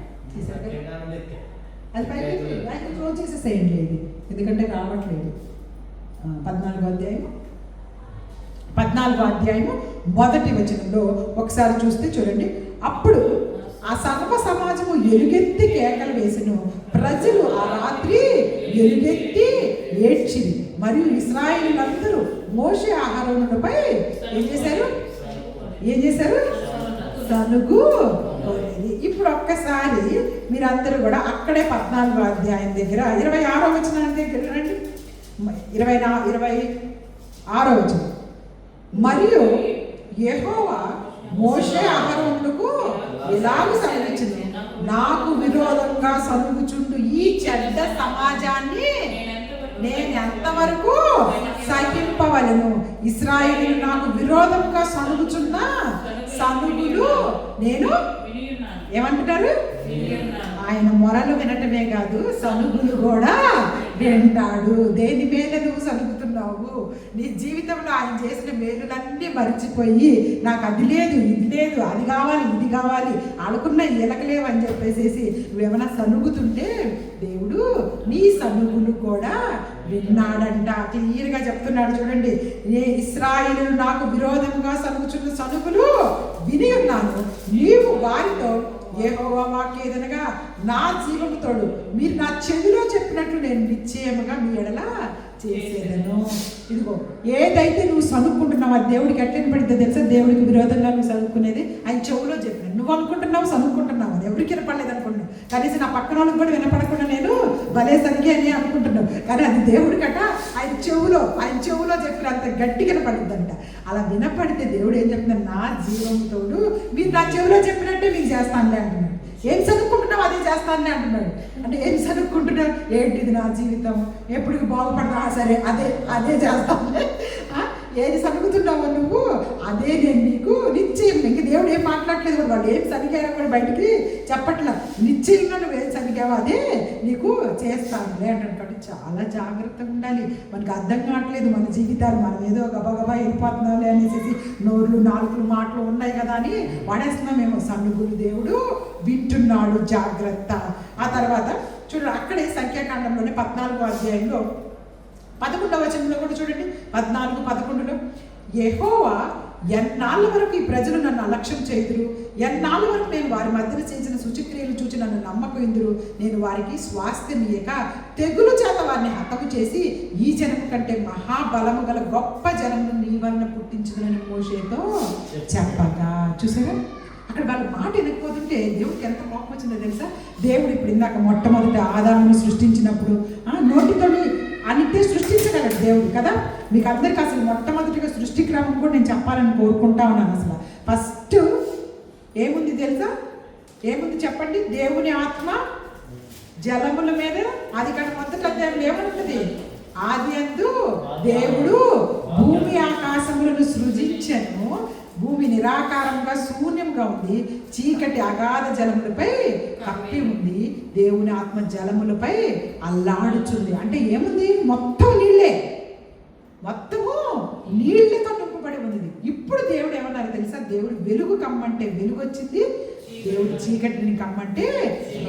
అది పైకి క్లోజ్ చేసేసేయండి ఇది, ఎందుకంటే రావట్లేదు. 14వ అధ్యాయము మొదటి వచనంలో ఒకసారి చూస్తే చూడండి. అప్పుడు ఆ సర్వ సమాజము ఎలుగెత్తి కేకలు వేసెను, ప్రజలు ఆ రాత్రి ఎలుగెత్తి ఏడ్చిరి, మరియు ఇశ్రాయేలీయులందరూ మోషే అహరోనులపై ఏం చేశారు? సనుగు. ఇప్పుడు ఒక్కసారి మీరందరూ కూడా అక్కడే 14వ అధ్యాయం దగ్గర 26వ వచనం దగ్గర రండి. 26వ వచనం. మరియు యెహోవా మోషే అహరోనులకు ఇలాగ సెలవిచ్చెను, నాకు విరోధంగా సనుగుచుండు ఈ చెడ్డ సమాజాన్ని నేను ఎంతవరకు సహింపవలను? ఇశ్రాయేలీయులు నాకు విరోధంగా సనుగుచున్న సనుగులు నేను ఏమంటున్నారు? ఆయన మొరలు వినటమే కాదు, సనుగులు కూడా వింటాడు. దేని మీద నువ్వు సనుగుతున్నావు? నీ జీవితంలో ఆయన చేసిన మేలులన్నీ మర్చిపోయి నాకు అది లేదు, ఇది లేదు, అది కావాలి, ఇది కావాలి, ఆడుకున్న ఎలకలేవు అని చెప్పేసేసి నువ్వేమైనా సనుగుతుంటే దేవుడు నీ సనుగులు కూడా విన్నాడంట. క్లియర్గా చెప్తున్నాడు చూడండి. ఏ ఇశ్రాయేలీయులు నాకు విరోధంగా సనుగుచున్న సనుగులు విని ఉన్నాను, నీవు వారితో యెహోవా వాక్యేదనగా నా జీవము తోడు మీరు నా చెవిలో చెప్పినట్లు నేను నిశ్చయముగా మీ ఎడల చేసేదను. ఇదిగో ఏదైతే నువ్వు సనుక్కుంటున్నావు అది దేవుడికి ఎట్లని పడితే తెలుసా? దేవుడికి విరోధంగా నువ్వు సనుక్కునేది ఆయన చెవులో చెప్పిన. నువ్వు అనుకుంటున్నావు సనుక్కుంటున్నావు, అది ఎవరికి వినపడలేదు అనుకుంటున్నావు. కనీసం నా పక్కన వాళ్ళకి కూడా వినపడకుండా నేను భలే సంఖ్య అని అనుకుంటున్నావు. కానీ అది దేవుడికట ఆయన చెవులో చెప్పినంత గట్టిగా వినపడుద్దంట. అలా వినపడితే దేవుడు ఏం చెప్తున్నాడు? నా జీవంతోడు మీరు నా చెవిలో చెప్పినట్టే మీకు చేస్తానులే అంటున్నాడు. ఏం చదువుకుంటున్నావు అదే చేస్తానని అంటున్నాడు. అంటే ఏం చదువుకుంటున్నావు? ఏంటిది నా జీవితం ఎప్పటికి బాగుపడతా, సరే అదే చేస్తాను. ఏది చదువుతున్నావో నువ్వు అదే నేను నీకు నిశ్చయం. ఇంక దేవుడు ఏం మాట్లాడలేదు కూడా, వాళ్ళు ఏం చదివారో కూడా బయటికి చెప్పట్లా. నిశ్చయంగా నువ్వు ఏం చదివావో అదే నీకు చేస్తానులే అంటాడు. కాబట్టి చాలా జాగ్రత్తగా ఉండాలి. మనకు అర్థం కావట్లేదు మన జీవితాలు, మనం ఏదో గబగబా వెళ్ళిపోతున్నాంలే అనేసి నోర్లు నాలుగు మాటలు ఉన్నాయి కదా అని వాడేస్తున్నామేమో. సన్నుగులు దేవుడు వింటున్నాడు, జాగ్రత్త. ఆ తర్వాత చూడండి అక్కడే సంఖ్యాకాండంలోనే 14వ అధ్యాయంలో 11వ వచనంలో కూడా చూడండి. 14-11లో యెహోవా ఎన్నాళ్ళ వరకు ఈ ప్రజలు నన్ను అలక్ష్యం చేయుదురు, ఎన్నాళ్ళ వరకు నేను వారి మధ్యన చేసిన శుచిక్రియలు చూచి నన్ను నమ్మకపోయిందురు, నేను వారికి స్వాస్థ్యం ఇయ్యక తెగులు చేత వారిని హతము చేసి ఈ జనము కంటే మహాబలము గల గొప్ప జనమును నీ వలన పుట్టించుదని మోషేతో చెప్పగా. చూసారా అక్కడ వాళ్ళ మాట వినకపోతుంటే దేవుడికి ఎంత కోపం వచ్చిందో తెలుసా? దేవుడు ఇప్పుడు ఇందాక మొట్టమొదటి ఆదామును సృష్టించినప్పుడు నోటితోని అన్నిటే సృష్టించగలడు దేవుడు కదా. మీకు అందరికీ అసలు మొట్టమొదటిగా సృష్టి క్రమం కూడా నేను చెప్పాలని కోరుకుంటా ఉన్నాను. అసలు ఫస్ట్ ఏముంది తెలుసా? ఏముంది చెప్పండి? దేవుని ఆత్మ జలముల మీద. అది కానీ మొదటి అధ్యాయంలో ఏమంటుంది? ఆది యందు దేవుడు భూమి ఆకాశములను సృజించెను, భూమి నిరాకారంగా శూన్యంగా ఉంది, చీకటి అగాధ జలములపై కప్పి ఉంది, దేవుని ఆత్మ జలములపై అల్లాడుచుంది. అంటే ఏముంది? మొత్తం నీళ్ళే, మొత్తము నీళ్లతో నింపబడి ఉంది. ఇప్పుడు దేవుడు ఏమన్నారు తెలుసా? దేవుడు వెలుగు కమ్మంటే వెలుగు వచ్చింది, దేవుడు చీకటిని కమ్మంటే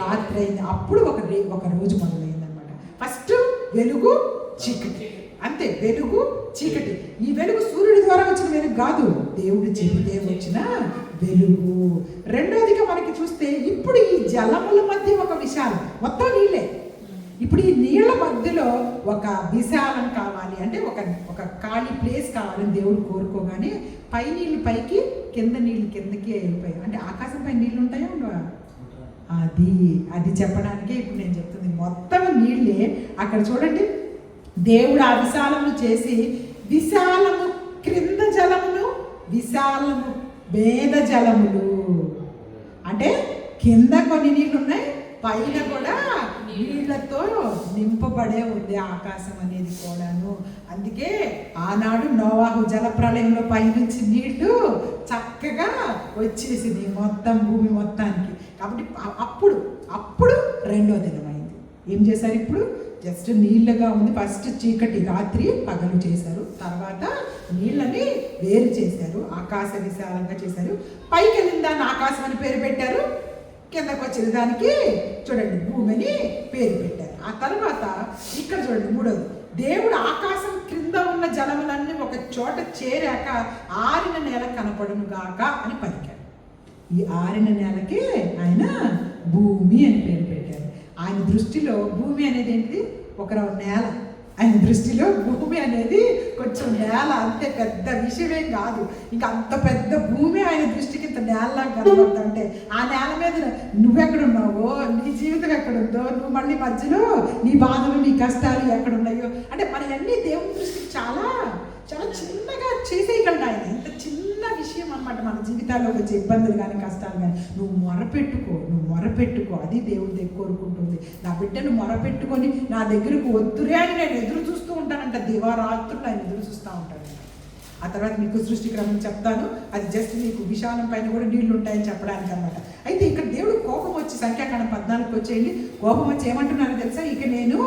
రాత్రి అయింది. అప్పుడు ఒక రోజు మొదలైంది అనమాట. ఫస్ట్ వెలుగు చీకటి, అంతే. వెలుగు చీకటి. ఈ వెలుగు సూర్యుడి ద్వారా వచ్చిన వెలుగు కాదు, దేవుడు చెబితే వచ్చిన వెలుగు. రెండోదిగా మనకి చూస్తే ఇప్పుడు ఈ జలముల మధ్య ఒక విశాలం, మొత్తం నీళ్ళే. ఇప్పుడు ఈ నీళ్ల మధ్యలో ఒక విశాలం కావాలి అంటే ఒక ఖాళీ ప్లేస్ కావాలని దేవుడు కోరుకోగానే పై నీళ్ళు పైకి, కింద నీళ్ళు కిందకి వెళ్ళిపోయాయి. అంటే ఆకాశం పై నీళ్ళు ఉంటాయా ఉండవా? అది చెప్పడానికే ఇప్పుడు నేను చెప్తుంది. మొత్తం నీళ్ళే. అక్కడ చూడండి, దేవుడు ఆ విశాలము చేసి, విశాలము క్రింద జలములు, విశాలము భేద జలములు. అంటే కింద కొన్ని నీళ్ళు ఉన్నాయి, పైన కూడా నీళ్లతో నింపబడే ఉంది ఆకాశం అనేది కూడాను. అందుకే ఆనాడు నోవాహు జలప్రళయంలో పైనుంచి నీళ్లు చక్కగా వచ్చేసింది మొత్తం భూమి మొత్తానికి. కాబట్టి అప్పుడు రెండో దినమైంది. ఏం చేశారు? ఇప్పుడు జస్ట్ నీళ్ళగా ఉంది. ఫస్ట్ చీకటి రాత్రి పగలు చేశారు, తర్వాత నీళ్ళని వేరు చేశారు, ఆకాశ విశాలంగా చేశారు. పైకి వెళ్ళిన దాన్ని ఆకాశం అని పేరు పెట్టారు, కిందకు వచ్చిన దానికి చూడండి భూమి అని పేరు పెట్టారు. ఆ తర్వాత ఇక్కడ చూడండి మూడోది, దేవుడు ఆకాశం క్రింద ఉన్న జలములన్నీ ఒక చోట చేరాక ఆరిన నేల కనపడును గాక అని పలికాడు. ఈ ఆరిన నేలకి ఆయన భూమి అని పేరు పెట్టారు. ఆయన దృష్టిలో భూమి అనేది ఏంటిది? ఒక నేల. ఆయన దృష్టిలో భూమి అనేది కొంచెం నేల, అంతే, పెద్ద విషయమేం కాదు. ఇంకా అంత పెద్ద భూమి ఆయన దృష్టికి ఇంత నేలలాగా కనబడుతుంటే ఆ నేల మీద నువ్వెక్కడున్నావో, నీ జీవితం ఎక్కడుందో, నువ్వు మళ్ళీ మధ్యలో నీ బాధలు నీ కష్టాలు ఎక్కడున్నాయో, అంటే మనవన్నీ దేవుని దృష్టికి చాలా చాలా చిన్నగా చేసేయగలడు ఆయన. ఇంత చిన్న విషయం అన్నమాట మన జీవితాల్లో వచ్చే ఇబ్బందులు కానీ కష్టాలు కానీ. నువ్వు మొరపెట్టుకో, అది దేవుడి దగ్గర కోరుకుంటుంది. నా బిడ్డను మొరపెట్టుకొని నా దగ్గరకు వద్దురే అని నేను ఎదురు చూస్తూ ఉంటానంట. దివారాత్రులు ఆయన ఎదురు చూస్తూ ఉంటాను. ఆ తర్వాత మీకు సృష్టి క్రమం చెప్తాను. అది జస్ట్ మీకు విశాలం పైన కూడా నీళ్లు ఉంటాయని చెప్పడానికి అనమాట. అయితే ఇక్కడ దేవుడు కోపం వచ్చి, సంఖ్యాకాండం 14కి వచ్చేయండి, కోపం వచ్చి ఏమంటున్నారో తెలుసా? ఇక నేను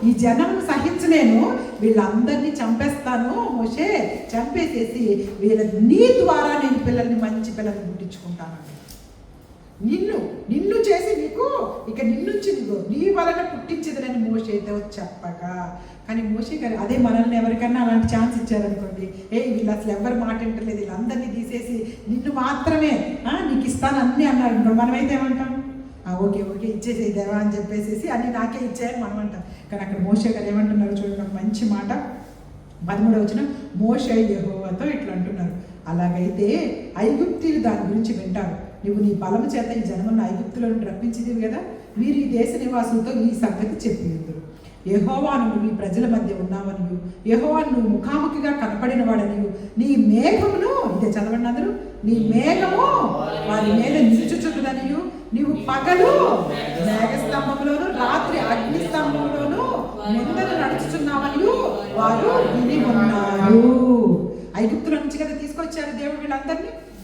ఈ జనాలను సహించలేను, వీళ్ళందరినీ చంపేస్తాను, మోషే చంపేసేసి నీ ద్వారా నేను మంచి పిల్లల్ని పుట్టించుకుంటాను. నిన్ను చేసి నీకు ఇక నిన్నుంచి నీ వలన పుట్టించదని మోషేతో చెప్పగా. కానీ మోషే గారు అదే మనల్ని ఎవరికన్నా అలాంటి ఛాన్స్ ఇచ్చారనుకోండి, వీళ్ళు అసలు ఎవరు మాట వింటలేదు, వీళ్ళందరినీ తీసేసి నిన్ను మాత్రమే నీకు ఇస్తాను అన్నీ అన్నారు అనుకోండి, మనమైతే ఏమంటాం? ఓకే ఇచ్చేసేయి దేవా అని చెప్పేసి అన్నీ నాకే ఇచ్చాయని మనం అంటాం. కానీ అక్కడ మోషే గారు ఏమంటున్నారు చూడండి, ఒక మంచి మాట. 13వ వచనం, మోషే యెహోవాతో ఇట్లా అంటున్నారు, అలాగైతే ఐగుప్తీయులు దాని గురించి వింటారు, నువ్వు నీ బలము చేత ఈ జనములను ఐగుప్తులో నుండి రప్పించిదివి కదా, మీరు ఈ దేశ నివాసులతో ఈ సంగతి చెప్పియుందురు. యెహోవాను నువ్వు ఈ ప్రజల మధ్య ఉన్నావనియు, యెహోవాను నువ్వు ముఖాముఖిగా కనపడిన వాడనియు, నీ మేఘమును, ఇదే చదవండి అందరూ, నీ మేఘము వారి మీద నిలుచుచున్నదనియు, నీవు పగలు మేఘస్తంభంలోను రాత్రి అగ్ని స్తంభంలోను ముందర నడుచుచున్నావనియు వారు విని ఉన్నారు. ఐగుప్తుల నుంచి కదా తీసుకొచ్చారు దేవుడు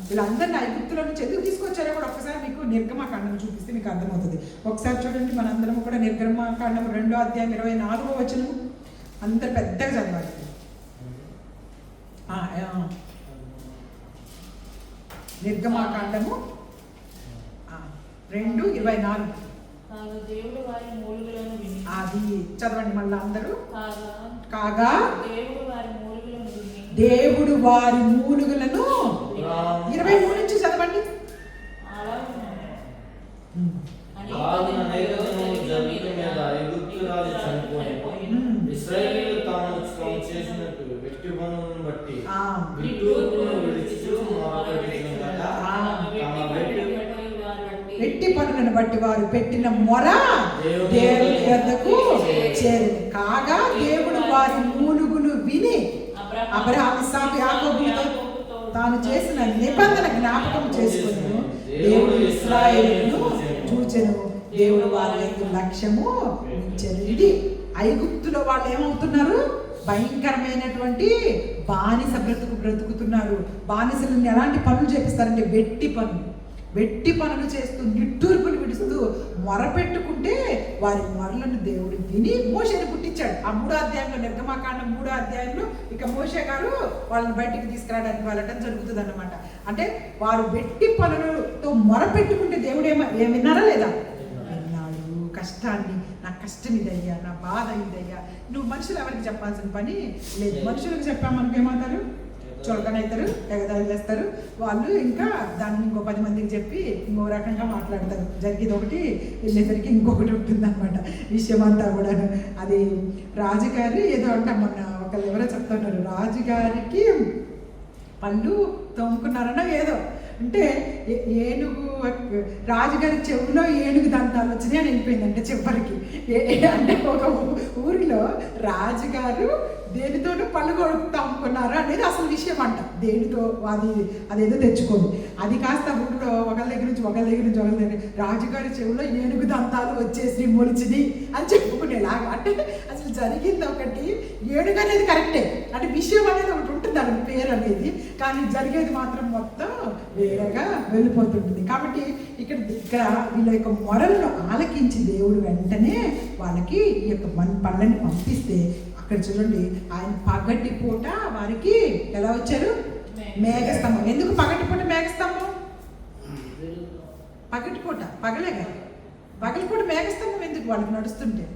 వీళ్ళందరినీ ఐగుప్తుల నుంచి ఎందుకు తీసుకొచ్చారో కూడా ఒకసారి మీకు నిర్గమకాండం చూపిస్తే మీకు అర్థమవుతుంది. ఒకసారి చూడండి, మనందరం కూడా నిర్గమకాండం 2వ అధ్యాయం 24వ వచనం అంత పెద్దగా చదవాలి. నిర్గమకాండము 2:24 అది చదవండి మళ్ళీ అందరూ. కాగా దేవుడు వారి మూలుగులను 23 నుంచి చదవండి. ఇశ్రాయేలీయులు తాము చేసినట్టు వ్యక్తి పనులను బట్టి వెట్టి పనులను బట్టి వారు పెట్టిన మొర దేవుని యొద్దకు చేరింది. కాగా దేవుడు వారి మూలుగులు విని అబ్రహాము, ఇస్సాకు, యాకోబులతో తాను చేసిన నిబంధన జ్ఞాపకం చేసుకుని దేవుడు ఇశ్రాయేలును చూచెను. దేవుడు వారి యొక్క లక్ష్యము ఉంచెను. ఇది ఐగుప్తులో వాళ్ళు ఏమవుతున్నారు? భయంకరమైనటువంటి బానిస బ్రతుకుతున్నారు. బానిసలను ఎలాంటి పనులు చేపిస్తారంటే వెట్టి పనులు చేస్తూ నిట్టూర్పులు విడుస్తూ మొరపెట్టుకుంటే వారి మొరలను దేవుడు విని మోషేని పుట్టించాడు. ఆ 3వ అధ్యాయంలో, నిర్గమాకాండం 3వ అధ్యాయంలో ఇక మోషే గారు వాళ్ళని బయటికి తీసుకురావడానికి వెళ్ళటం జరుగుతుంది అన్నమాట. అంటే వారు వెట్టి పనులతో మొరపెట్టుకుంటే దేవుడు ఏం విన్నారా లేదా? విన్నాడు. కష్టాన్ని, నా కష్టం ఇదయ్యా, నా బాధ ఇదయ్యా. నువ్వు మనుషులు ఎవరికి చెప్పాల్సిన పని లేదు. మనుషులకు చెప్పామనుకో ఏమవుతారు? చులకనవుతారు, ఎగదాలు చేస్తారు. వాళ్ళు ఇంకా దాన్ని ఇంకో 10 మందికి చెప్పి ఇంకో రకంగా మాట్లాడతారు. జరిగేది ఒకటి, వెళ్ళేసరికి ఇంకొకటి ఉంటుంది అనమాట విషయం అంతా కూడా. అది రాజుగారు ఏదో అంటాం, మొన్న ఒకళ్ళు ఎవరో చెప్తున్నారు, రాజుగారికి పళ్ళు తోముకున్నారన్న ఏదో అంటే ఏనుగు, రాజుగారి చెవులో ఏనుగు దంతాలు వచ్చినాయి అని వెళ్ళిపోయింది. అంటే చివరికి అంటే ఒక ఊరిలో రాజుగారు దేనితోనూ పళ్ళు కొడుకుతా అమ్ముకున్నారు అనేది అసలు విషయం అంట. దేనితో అదేదో తెచ్చుకోండి. అది కాస్త ఊరిలో ఒకళ్ళ దగ్గర నుంచి రాజుగారి చెవులో ఏనుగు దంతాలు వచ్చేసి మొలిచిని అని చెప్పుకునేలాగా. అంటే అసలు జరిగింది ఒకటి, ఏనుగు అనేది కరెక్టే, అంటే విషయం అనేది ఒకటి ఉంటుంది దాని పేరు అనేది, కానీ జరిగేది మాత్రం మొత్తం వేరేగా వెళ్ళిపోతుంటుంది. కాబట్టి ఇక్కడ వీళ్ళ యొక్క మొరలను ఆలకించి దేవుడు వెంటనే వాళ్ళకి ఈ యొక్క పళ్ళని పంపిస్తే, అక్కడ చూడండి ఆయన పగటి పూట వారికి ఎలా వచ్చారు? మేఘస్తంభం. ఎందుకు పగటి పూట మేఘస్తంభం? పగటిపూట పగలే కదా, పగలిపూట మేఘస్తంభం ఎందుకు? వాళ్ళకి నడుస్తుంటే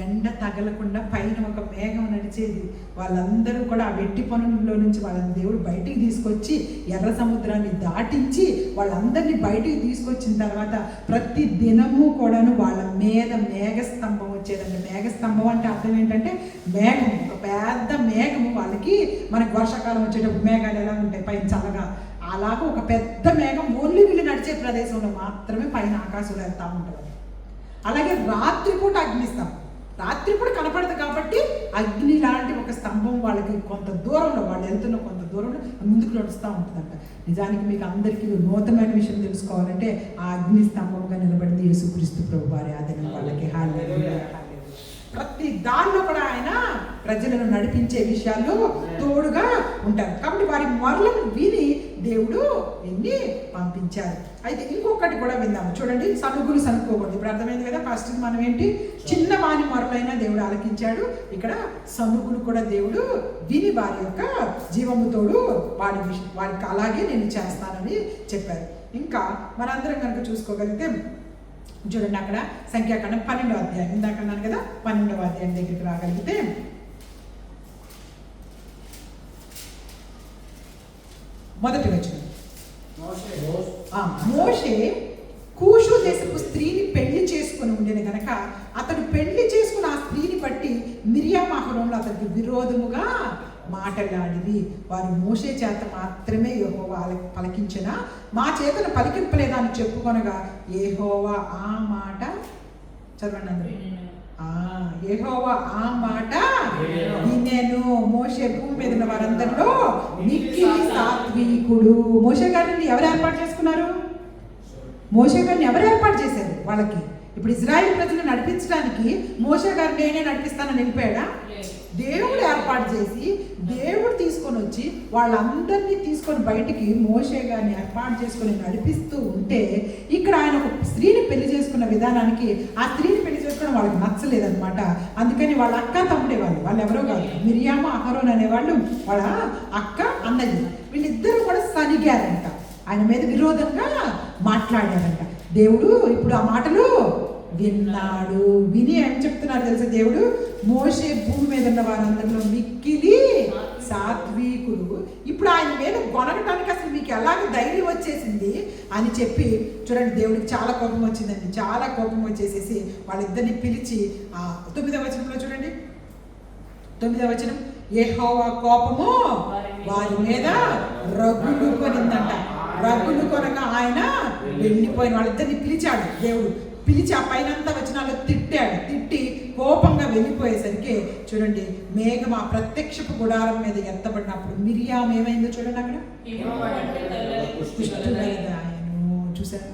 ఎండ తగలకుండా పైన ఒక మేఘం నడిచేది. వాళ్ళందరూ కూడా ఆ వెట్టి పనుల్లో నుంచి వాళ్ళని దేవుడు బయటికి తీసుకొచ్చి ఎర్ర సముద్రాన్ని దాటించి వాళ్ళందరినీ బయటికి తీసుకొచ్చిన తర్వాత ప్రతి దినము కూడాను వాళ్ళ మీద మేఘస్తంభం వచ్చేదండి. మేఘస్తంభం అంటే అర్థం ఏంటంటే మేఘం, ఒక పెద్ద మేఘము. వాళ్ళకి మనకు వర్షాకాలం వచ్చేటప్పుడు మేఘాలు ఎలా ఉంటాయి పైన చల్లగా, అలాగా ఒక పెద్ద మేఘం ఓన్లీ వీళ్ళు నడిచే ప్రదేశంలో మాత్రమే పైన ఆకాశంలో వెళ్తూ ఉంటుంది. అలాగే రాత్రిపూట అగ్నిస్తంభం, రాత్రిపూట కనపడదు కాబట్టి అగ్ని లాంటి ఒక స్తంభం వాళ్ళకి కొంత దూరంలో, వాళ్ళు వెళ్తున్న కొంత దూరంలో ముందుకు నడుస్తూ ఉంటుందంట. నిజానికి మీకు అందరికీ నూతనమైన విషయం తెలుసుకోవాలంటే ఆ అగ్ని స్తంభంగా నిలబడింది యేసుక్రీస్తు ప్రభు వారి ఆదరణ. వాళ్ళకి హల్లెలూయా. ప్రతి దానిలో కూడా ఆయన ప్రజలను నడిపించే విషయాల్లో తోడుగా ఉంటారు. కాబట్టి వారి మొరలను విని దేవుడు ఎన్ని పంపించారు. అయితే ఇంకొకటి కూడా విందాము. చూడండి, సనుక్కోకూడదు. ఇప్పుడు అర్థమైంది కదా. ఫస్ట్ మనం ఏంటి, చిన్న వాని మొరలైనా దేవుడు ఆలకించాడు. సనుగులు కూడా దేవుడు విని వారి యొక్క జీవముతోడు వారికి అలాగే నేను చేస్తానని చెప్పారు. ఇంకా మనందరం కనుక చూసుకోగలిగితే చూడండి, అక్కడ సంఖ్యాకాండం 12వ అధ్యాయం, ఇందాక అన్నాను కదా, 12వ అధ్యాయం దగ్గరికి రాగలిగితే మొదటి వచనం, మోషే కూషు దేశపు స్త్రీని పెళ్లి చేసుకుని ఉండేది కనుక అతడు పెళ్లి చేసుకుని ఆ స్త్రీని బట్టి మిరియాము అహరోనులు అతనికి విరోధముగా మాటలాడివి. వారు మోషే చేత మాత్రమే యెహోవా పలికించిన, మా చేతను పలికింపలేదా అని చెప్పుకొనగా యెహోవా ఆ మాట, చదవండి అందరూ, యెహోవా ఆ మాట వినెను. మోషే భూమి మీద ఉన్న వారందరిలో మిక్కిలి సాత్వికుడు. మోషే గారిని ఎవరు ఏర్పాటు చేసుకున్నారు? మోషే గారిని ఎవరు ఏర్పాటు చేశారు వాళ్ళకి? ఇప్పుడు ఇజ్రాయెల్ ప్రజలను నడిపించడానికి మోషే గారు నేనే నడిపిస్తానని వెళ్ళిపోయాడా? దేవుడు ఏర్పాటు చేసి దేవుడు తీసుకొని వచ్చి వాళ్ళందరినీ తీసుకొని బయటికి మోషే గారిని ఏర్పాటు చేసుకొని నడిపిస్తూ ఉంటే, ఇక్కడ ఆయన ఒక స్త్రీని పెళ్లి చేసుకున్న విధానానికి ఆ స్త్రీని పెళ్లి చేసుకోవడం వాళ్ళకి నచ్చలేదన్నమాట. అందుకని వాళ్ళ అక్క తమ్ముడే వాళ్ళు ఎవరో కాదు, మిరియాము అహరోన్ అనేవాళ్ళు వాళ్ళ అక్క అన్నది. వీళ్ళిద్దరూ కూడా సనిగారంట, ఆయన మీద విరోధంగా మాట్లాడారంట. దేవుడు ఇప్పుడు ఆ మాటలు విన్నాడు. విని ఏం చెప్తున్నారు తెలుసా దేవుడు? మోషే భూమి మీద ఉన్న వారందరిలో మిక్కిలి సాత్వికుడు. ఇప్పుడు ఆయన మీద కొనగటానికి అసలు మీకు ఎలాగ ధైర్యం వచ్చేసింది అని చెప్పి చూడండి, దేవుడికి చాలా కోపం వచ్చిందండి. చాలా కోపం వచ్చేసేసి వాళ్ళిద్దరిని పిలిచి 9వ వచనంలో చూడండి, 9వ వచనం, యెహోవా కోపము వారి మీద రగులుకొనిందంట. రగ్గులు కొనగా ఆయన వెళ్ళిపోయిన వాళ్ళిద్దరిని పిలిచాడు దేవుడు. పిలిచి ఆ పైనంతా వచనాలు తిట్టాడు. తిట్టి కోపంగా వెళ్ళిపోయేసరికి చూడండి, మేఘం ఆ ప్రత్యక్షపు గుడారం మీద ఎత్తబడినప్పుడు మిరియాం ఏమైందో చూడండి అక్కడ. చూసారు,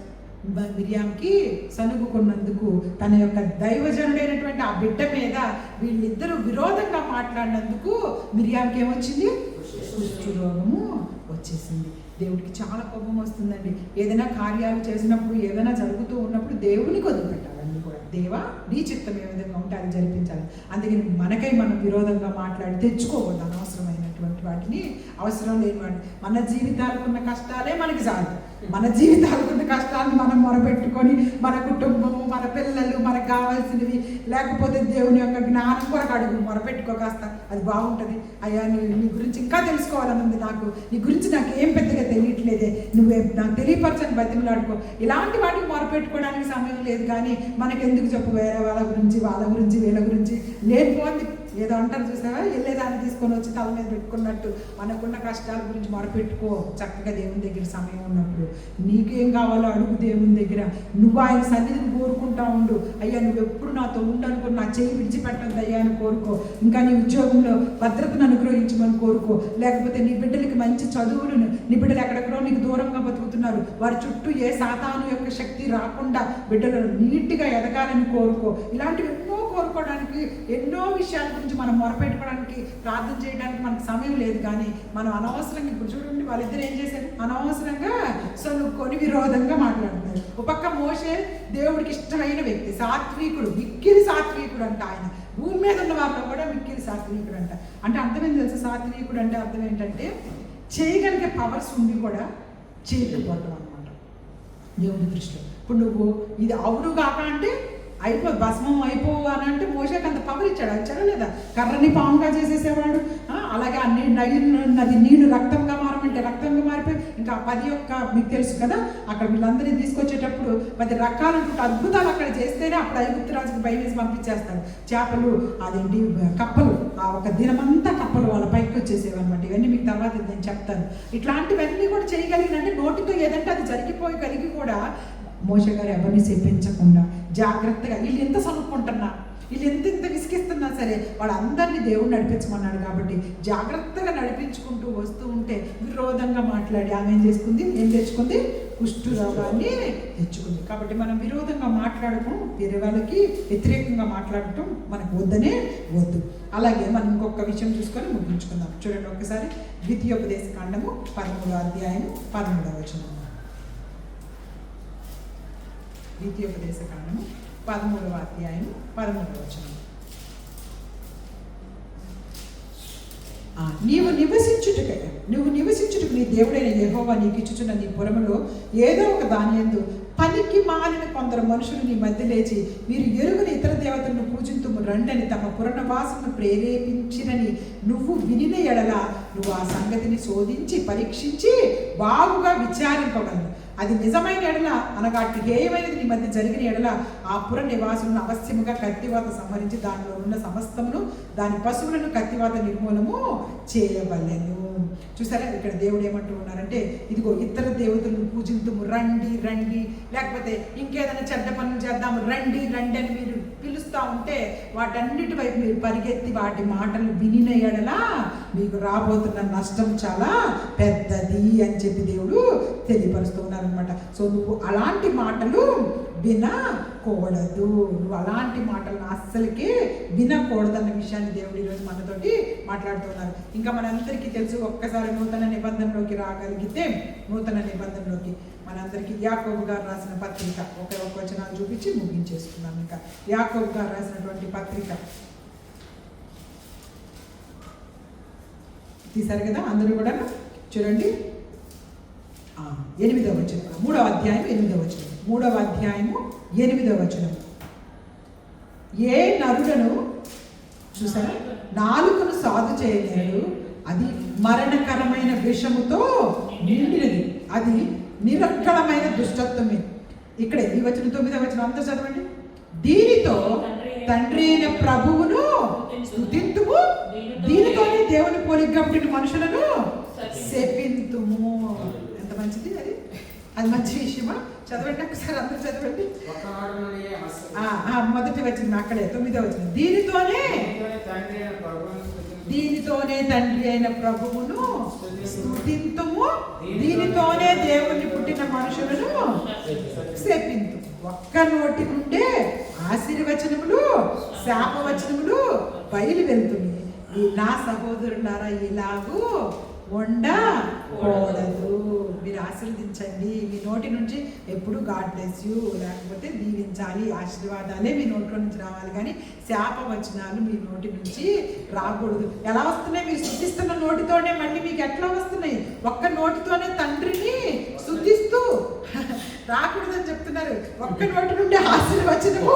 మిరియాంకి సనుగుకున్నందుకు తన యొక్క దైవజనుడైనటువంటి ఆ బిడ్డ మీద వీళ్ళిద్దరూ విరోధంగా మాట్లాడినందుకు మిరియాంకి ఏమొచ్చింది? కుష్ఠరోగము వచ్చేసింది. దేవుడికి చాలా కోపం వస్తుందండి. ఏదైనా కార్యాలు చేసినప్పుడు, ఏదైనా జరుగుతూ ఉన్నప్పుడు దేవునికి వదిలిపెట్టాలండి కూడా. దేవా, నీ చిత్తం ఏ విధంగా ఉంటే అది జరిపించాలి. అందుకని మనకై మనం విరోధంగా మాట్లాడి తెచ్చుకోకూడదు అనవసరమైనటువంటి వాటిని, అవసరం లేని వాటిని. మన జీవితాలకున్న కష్టాలే మనకి చాలు. మన జీవితాలకున్న కష్టాలను మనం మొరపెట్టుకొని మన కుటుంబము, మన పిల్లలు, మనకు కావాల్సినవి, లేకపోతే దేవుని యొక్క జ్ఞానం కొరకు అడుగు, మొరపెట్టుకో కాస్త, అది బాగుంటుంది. అయ్యా, నీ గురించి ఇంకా తెలుసుకోవాలని ఉంది నాకు, నీ గురించి నాకు ఏం పెద్దగా తెలియట్లేదే, నువ్వే నాకు తెలియపరచని బతిమలాడుకో. ఇలాంటి వాటికి మొరపెట్టుకోవడానికి సమయం లేదు. కానీ మనకెందుకు చెప్పు, వేరే వాళ్ళ గురించి, వాళ్ళ గురించి, వీళ్ళ గురించి లేనిపోంది ఏదో అంటారు చూసావా, వెళ్ళేదాన్ని తీసుకొని వచ్చి తల మీద పెట్టుకున్నట్టు. మనకున్న కష్టాల గురించి మొరపెట్టుకో చక్కగా దేవుని దగ్గర సమయం ఉన్నప్పుడు. నీకేం కావాలో అడుగు దేవుని దగ్గర. నువ్వు ఆయన సన్నిధిని కోరుకుంటా ఉండు. అయ్యా, నువ్వు ఎప్పుడు నాతో ఉండనుకో, నా చేయి విడిచిపెట్టద్దు అయ్యా అని కోరుకో. ఇంకా నీ ఉద్యోగంలో భద్రతను అనుగ్రహించమని కోరుకో. లేకపోతే నీ బిడ్డలకి మంచి చదువులను, నీ బిడ్డలు ఎక్కడెక్కడో నీకు దూరంగా బతుకుతున్నారు, వారి చుట్టూ ఏ సాతాను యొక్క శక్తి రాకుండా బిడ్డలు నీట్గా ఎదగాలని కోరుకో. ఇలాంటివి ఎన్నో కోరుకోవడానికి, ఎన్నో విషయాల గురించి మనం మొరపెట్టుకోవడానికి, ప్రార్థన చేయడానికి మనకు సమయం లేదు. కానీ మనం అనవసరంగా, ఇప్పుడు చూడండి వాళ్ళిద్దరు ఏం చేశారు, అనవసరంగా సొనుక్కొని విరోధంగా మాట్లాడుతున్నారు. ఒక పక్క మోషే దేవుడికి ఇష్టమైన వ్యక్తి, సాత్వికుడు, మిక్కిలి సాత్వికుడు అంట. ఆయన భూమి మీద ఉన్న వారిలో కూడా మిక్కిలి సాత్వికుడు అంట. అంటే అర్థం ఏం తెలుసు, సాత్వికుడు అంటే అర్థం ఏంటంటే చేయగలిగే పవర్స్ ఉండి కూడా చేయకపోవడం అనమాట దేవుడి దృష్టిలో. ఇప్పుడు నువ్వు ఇది అవును కాక అంటే భస్మం అయిపోవు అని అంటే మోషేకి అంత పవర్ ఇచ్చాడా లేదా? కర్రని పాముగా చేసేసేవాడు. అలాగే అన్ని నది నీళ్లు రక్తంగా మారమంటే రక్తంగా మారిపోయి, ఇంకా 10 మీకు తెలుసు కదా, అక్కడ వీళ్ళందరినీ తీసుకొచ్చేటప్పుడు 10 రకాలైనటువంటి అద్భుతాలు అక్కడ చేస్తేనే అప్పుడు ఐగుప్తు రాజుకి భయం వేసి పంపించేస్తాడు. చేపలు, అదేంటి కప్పలు, ఆ ఒక దినమంతా కప్పలు వాళ్ళ పైకి వచ్చేసేవి అనమాట. ఇవన్నీ మీకు తర్వాత నేను చెప్తాను. ఇట్లాంటివన్నీ కూడా చేయగలిగినంటే నోటితో ఏదంటే అది జరిగిపోయి కలిగి కూడా మోషే గారు ఎవరిని చెప్పించకుండా జాగ్రత్తగా, వీళ్ళు ఎంత సనుక్కుంటున్నా, వీళ్ళు ఎంత విసిగిస్తున్నా సరే వాళ్ళందరినీ దేవుడు నడిపించమన్నాడు కాబట్టి జాగ్రత్తగా నడిపించుకుంటూ వస్తూ ఉంటే విరోధంగా మాట్లాడి ఆమె ఏం తెచ్చుకుంది? కుష్ఠరోగాన్ని తెచ్చుకుంది. కాబట్టి మనం విరోధంగా మాట్లాడటం, వేరే వాళ్ళకి వ్యతిరేకంగా మాట్లాడటం మనకు వద్దనే వద్దు. అలాగే మనం ఇంకొక విషయం చూసుకొని ముగించుకుందాం. చూడండి ఒకసారి ద్వితీయోపదేశ కాండము 13వ అధ్యాయం 13వ వచనం. ద్వితీయోపదేశ కాండము 13వ అధ్యాయం 13వ వచనం. నీవు నివసించుటకు నీ దేవుడైన యెహోవా నీకు ఇచ్చుచున్న నీ పురములో ఏదో ఒక దాని యందు పనికి మాలిన కొందరు మనుషులు నీ మధ్య లేచి, మీరు ఎరుగుని ఇతర దేవతలను పూజింతుము రండని తమ పురనివాసులను ప్రేరేపించినని నువ్వు వినిన ఎడల నువ్వు ఆ సంగతిని శోధించి పరీక్షించి బాగుగా విచారింపగలను. అది నిజమైన ఎడల, అనగా అట్టి హేయమైనది నీ మధ్య జరిగిన ఎడల ఆ పుర నివాసులను అవశ్యముగా కత్తివాత సంహరించి దానిలో ఉన్న సమస్తమును, దాని పశువులను కత్తివాత నిర్మూలము చేయవలెను. చూసారా, ఇక్కడ దేవుడు ఏమంటూ ఉన్నారంటే, ఇదిగో ఇతర దేవతలను పూజింతుము రండి రండి, లేకపోతే ఇంకేదైనా చెడ్డ పనులు చేద్దాము రండి రండి అని మీరు పిలుస్తూ ఉంటే వాటన్నిటి వైపు మీరు పరిగెత్తి వాటి మాటలు వినిన ఎడల మీకు రాబోతున్న నష్టం చాలా పెద్దది అని చెప్పి దేవుడు తెలియపరుస్తూ ఉన్నారనమాట. సో నువ్వు అలాంటి మాటలు వినకూడదు, నువ్వు అలాంటి మాటలను అస్సలకే వినకూడదన్న విషయాన్ని దేవుడు ఈరోజు మనతోటి మాట్లాడుతున్నారు. ఇంకా మనందరికీ తెలుసు, ఒక్కసారి నూతన నిబంధనలోకి రాగలిగితే, నూతన నిబంధనలోకి మనందరికీ యాకోబు గారు రాసిన పత్రిక, ఒక వచనాలు చూపించి ముగించేసుకున్నాం. ఇంకా యాకోబు గారు రాసినటువంటి పత్రిక తీశారు కదా అందరూ కూడా, చూడండి 8వ వచనం, 3వ అధ్యాయం 8వ వచనం, 3వ అధ్యాయము 8వ వచనం. ఏ నరుడను చూసారా, నాలుకను సాధు చేయలేడు, అది మరణకరమైన విషముతో నిండినది, అది నిరక్కలమైన దుష్టత్వమే. ఇక్కడ ఈ వచనం 9వ వచనం అంతా చదవండి. దీనితో తండ్రి అయిన ప్రభువును స్తుతింతుము, దీనితోనే దేవుని పోలికగా పుట్టిన మనుషులను శపింతుము. ఎంత మంచిది అది. అది మంచి విషయమా? చదవండి ఒకసారి, అందరూ చదవండి. మొదటి వచ్చింది అక్కడే 9వ వచనం. దీనితోనే తండ్రి అయిన ప్రభువును స్తుతింతుము, దీనితోనే దేవుని పుట్టిన మనుషులను శపింతు. ఒక్క నోటి నుండే ఆశీర్వచనములు శాపవచనములు బయలు వెళ్తుంది. నా సహోదరులారా, ఇలాగూ ఉండకూడదు. మీరు ఆశీర్వదించండి. మీ నోటి నుంచి ఎప్పుడు గాడ్ బ్లెస్ యూ, లేకపోతే దీవించాలి, ఆశీర్వాదాలే మీ నోట్లో నుంచి రావాలి, కానీ శాపవచనాలు మీ నోటి నుంచి రాకూడదు. ఎలా వస్తున్నాయి? మీరు స్తుతిస్తున్న నోటితోనే మళ్ళీ మీకు ఎట్లా వస్తున్నాయి? ఒక్క నోటితోనే తండ్రిని స్తుతిస్తూ రాకూడదని చెప్తున్నారు. ఒక్క నోటి నుండి ఆశీర్వచనము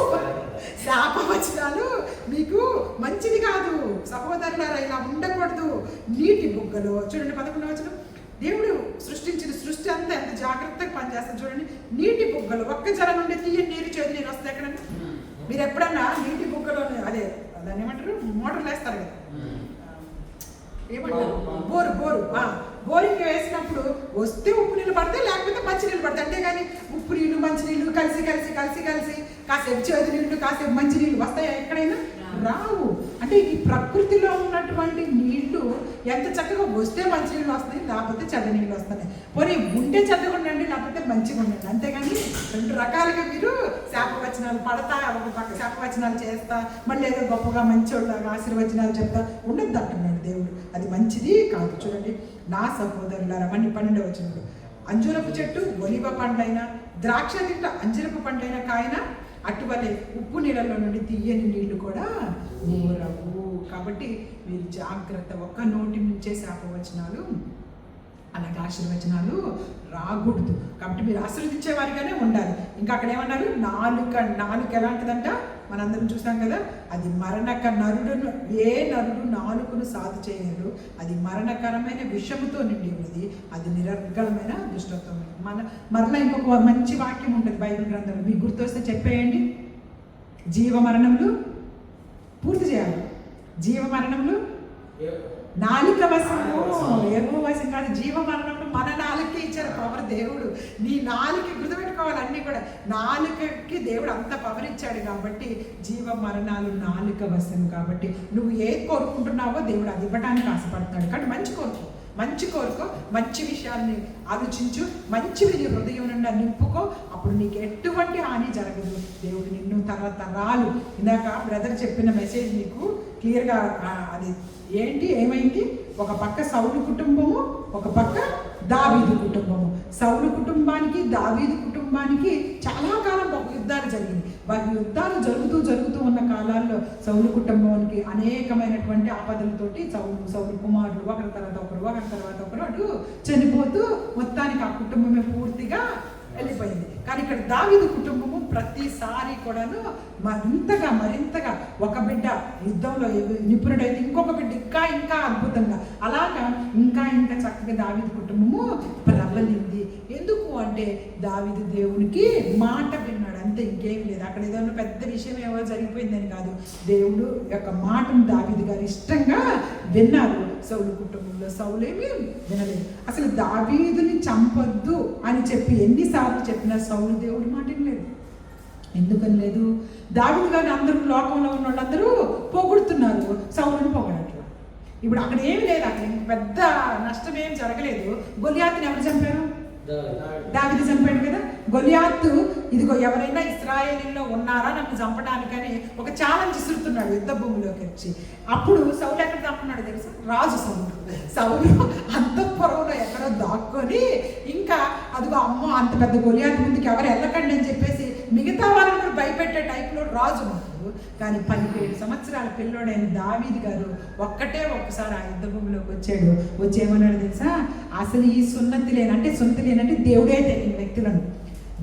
శాపవచనాలు మీకు మంచిది కాదు. సహోదరులారా, ఇలా ఉండకూడదు. నీటి బుగ్గలో చూడండి 11వ వచనం. దేవుడు సృష్టించిన సృష్టి అంతా ఎంత జాగ్రత్తగా పనిచేస్తుంది చూడండి. నీటి బుగ్గలు ఒక్క జల నుండి తీయ నీరు చేతి నీరు వస్తాయి. ఎక్కడన్నా మీరు ఎప్పుడన్నా నీటి బుగ్గలో అదే దాన్ని ఏమంటారు, మోటార్లు వేస్తారు కదా, ఏమంటారు, బోరింగ్ వేసినప్పుడు వస్తే ఉప్పు నీళ్ళు పడతాయి, లేకపోతే మంచి నీళ్ళు పడతాయి. అంతేగాని ఉప్పు నీళ్ళు మంచి నీళ్ళు కలిసి కలిసి కలిసి కలిసి కాసేపు చేదు నీళ్ళు కాసేపు మంచి నీళ్ళు వస్తాయా? ఎక్కడైనా రావు. అంటే ఈ ప్రకృతిలో ఉన్నటువంటి నీళ్లు ఎంత చక్కగా వస్తే మంచి నీళ్ళు వస్తాయి, లేకపోతే చెడ్డ నీళ్ళు వస్తాయి. పోనీ ఉంటే చెడ్డగా ఉండండి, లేకపోతే మంచిగా ఉండండి. అంతేగాని రెండు రకాలుగా మీరు శాపవచనాలు పడతా, ఒక పక్క శాపవచనాలు చేస్తా, మళ్ళీ ఏదో గొప్పగా మంచోళ్ళగా ఆశీర్వచనాలు చెప్తా ఉండద్దు అంటున్నాడు దేవుడు. అది మంచిది కాదు. చూడండి, నా సహోదరులారా, 12వ వచనంలో, అంజూరపు చెట్టు ఒలివ పండ్లైనా ద్రాక్ష తింట అంజూరపు పండ్లైన కాయన అటువలే ఉప్పు నీళ్ళలో నుండి తీయని నీళ్లు కూడా ఊరవు. కాబట్టి మీరు జాగ్రత్త. ఒక్క నోటి నుంచే శాపవచనాలు అలాగే ఆశీర్వచనాలు రాకూడదు. కాబట్టి మీరు ఆశీర్వదించే వారిగానే ఉండాలి. ఇంకా అక్కడ ఏమన్నారు? నాలుక ఎలాంటిదంట? మనందరం చూసాం కదా, అది మరణక నరుడును, ఏ నరుడు నాలుకను సాధు చేయడు, అది మరణకరమైన విషముతో నిండి ఉన్నది, అది నిరర్గళమైన దుష్టత్వం. మరలా ఇంకొక మంచి వాక్యం ఉంటుంది బైబిల్ గ్రంథంలో, మీకు గుర్తొస్తే చెప్పేయండి. జీవమరణములు పూర్తి చేయాలి. జీవమరణములు నాలుక వశము, ఏమో వశం కాదు. జీవమరణములు మన నాలుకే ఇచ్చారు పవర్ దేవుడు. నీ నాలుక గుర్తుపెట్టుకోవాలి. అన్నీ కూడా నాలుకకి దేవుడు అంత పవర్ ఇచ్చాడు. కాబట్టి జీవ మరణాలు నాలుక వశం. కాబట్టి నువ్వు ఏది కోరుకుంటున్నావో దేవుడు అది ఇవ్వడానికి ఆశపడతాడు. కానీ మంచి కోరుకో, మంచి విషయాన్ని ఆలోచించు, మంచివి నీ హృదయం నుండి నింపుకో. అప్పుడు నీకు ఎటువంటి హాని జరగదు. దేవుడు నిన్ను తరతరాలు, ఇందాక బ్రదర్ చెప్పిన మెసేజ్ మీకు క్లియర్గా అది ఏమైంది? ఒక పక్క సౌలు కుటుంబము, ఒక పక్క దావీదు కుటుంబము. సౌలు కుటుంబానికి దావీదు కుటుంబానికి చాలా కాలం యుద్ధాలు జరిగింది. వారి యుద్ధాలు జరుగుతూ ఉన్న కాలాల్లో సౌలు కుటుంబానికి అనేకమైనటువంటి ఆపదలతోటి సౌలు కుమారులు ఒకరి తర్వాత ఒకరు అటు చనిపోతూ మొత్తానికి ఆ కుటుంబమే పూర్తిగా వెళ్ళిపోయింది. కానీ ఇక్కడ దావీదు కుటుంబము ప్రతిసారి కూడాను మరింతగా ఒక బిడ్డ యుద్ధంలో నిపుణుడైతే ఇంకొక బిడ్డ ఇంకా అద్భుతంగా, అలాగా ఇంకా చక్కగా దావీదు కుటుంబము ప్రబలింది. ఎందుకు అంటే దావీదు దేవునికి మాట విన్నాడు, అంతే, ఇంకేం లేదు. అక్కడ ఏదైనా పెద్ద విషయం ఏమో జరిగిపోయిందని కాదు, దేవుడు యొక్క మాటను దావీదు గారు ఇష్టంగా విన్నారు. సౌలు కుటుంబంలో సౌలేమి వినలేదు. అసలు దావీదుని చంపొద్దు అని చెప్పి ఎన్నిసార్లు చెప్పినా సౌలు దేవుడి మాట లేదు. ఎందుకని లేదు? దావీదు గారిని అందరూ లోకంలో ఉన్న వాళ్ళందరూ పొగుడుతున్నారు, సౌలుని పొగడట్లా. ఇప్పుడు అక్కడ ఏమి లేదు, అక్కడ పెద్ద నష్టం ఏం జరగలేదు. గొలియాతుని ఎవరు చంపారు? దావీదు చంపాడు కదా. గొలియాతు ఇదిగో ఎవరైనా ఇశ్రాయేలీలో ఉన్నారా నన్ను చంపడానికని ఒక ఛాలెంజ్ ఇస్తున్నాడు యుద్ధ భూమిలోకి వచ్చి. అప్పుడు సౌలు ఎక్కడ చంపున్నాడు తెలుసా? రాజు సౌలు అంతఃపురంలో ఎక్కడో దాక్కొని ఇంకా అదిగో అమ్మో అంత పెద్ద గొలియాతు ముందుకు ఎవరు వెళ్ళకండి అని చెప్పేసి మిగతా వాళ్ళని కూడా భయపెట్టే టైప్లో రాజు ఉన్నాడు. కానీ 17 సంవత్సరాల పిల్లోడైన దావీదు గారు ఒక్కసారి ఆ యుద్ధ భూమిలోకి వచ్చేమన్నాడు తెలుసా? అసలు ఈ సున్నతి లేనంటే దేవుడే తెలియని వ్యక్తులను,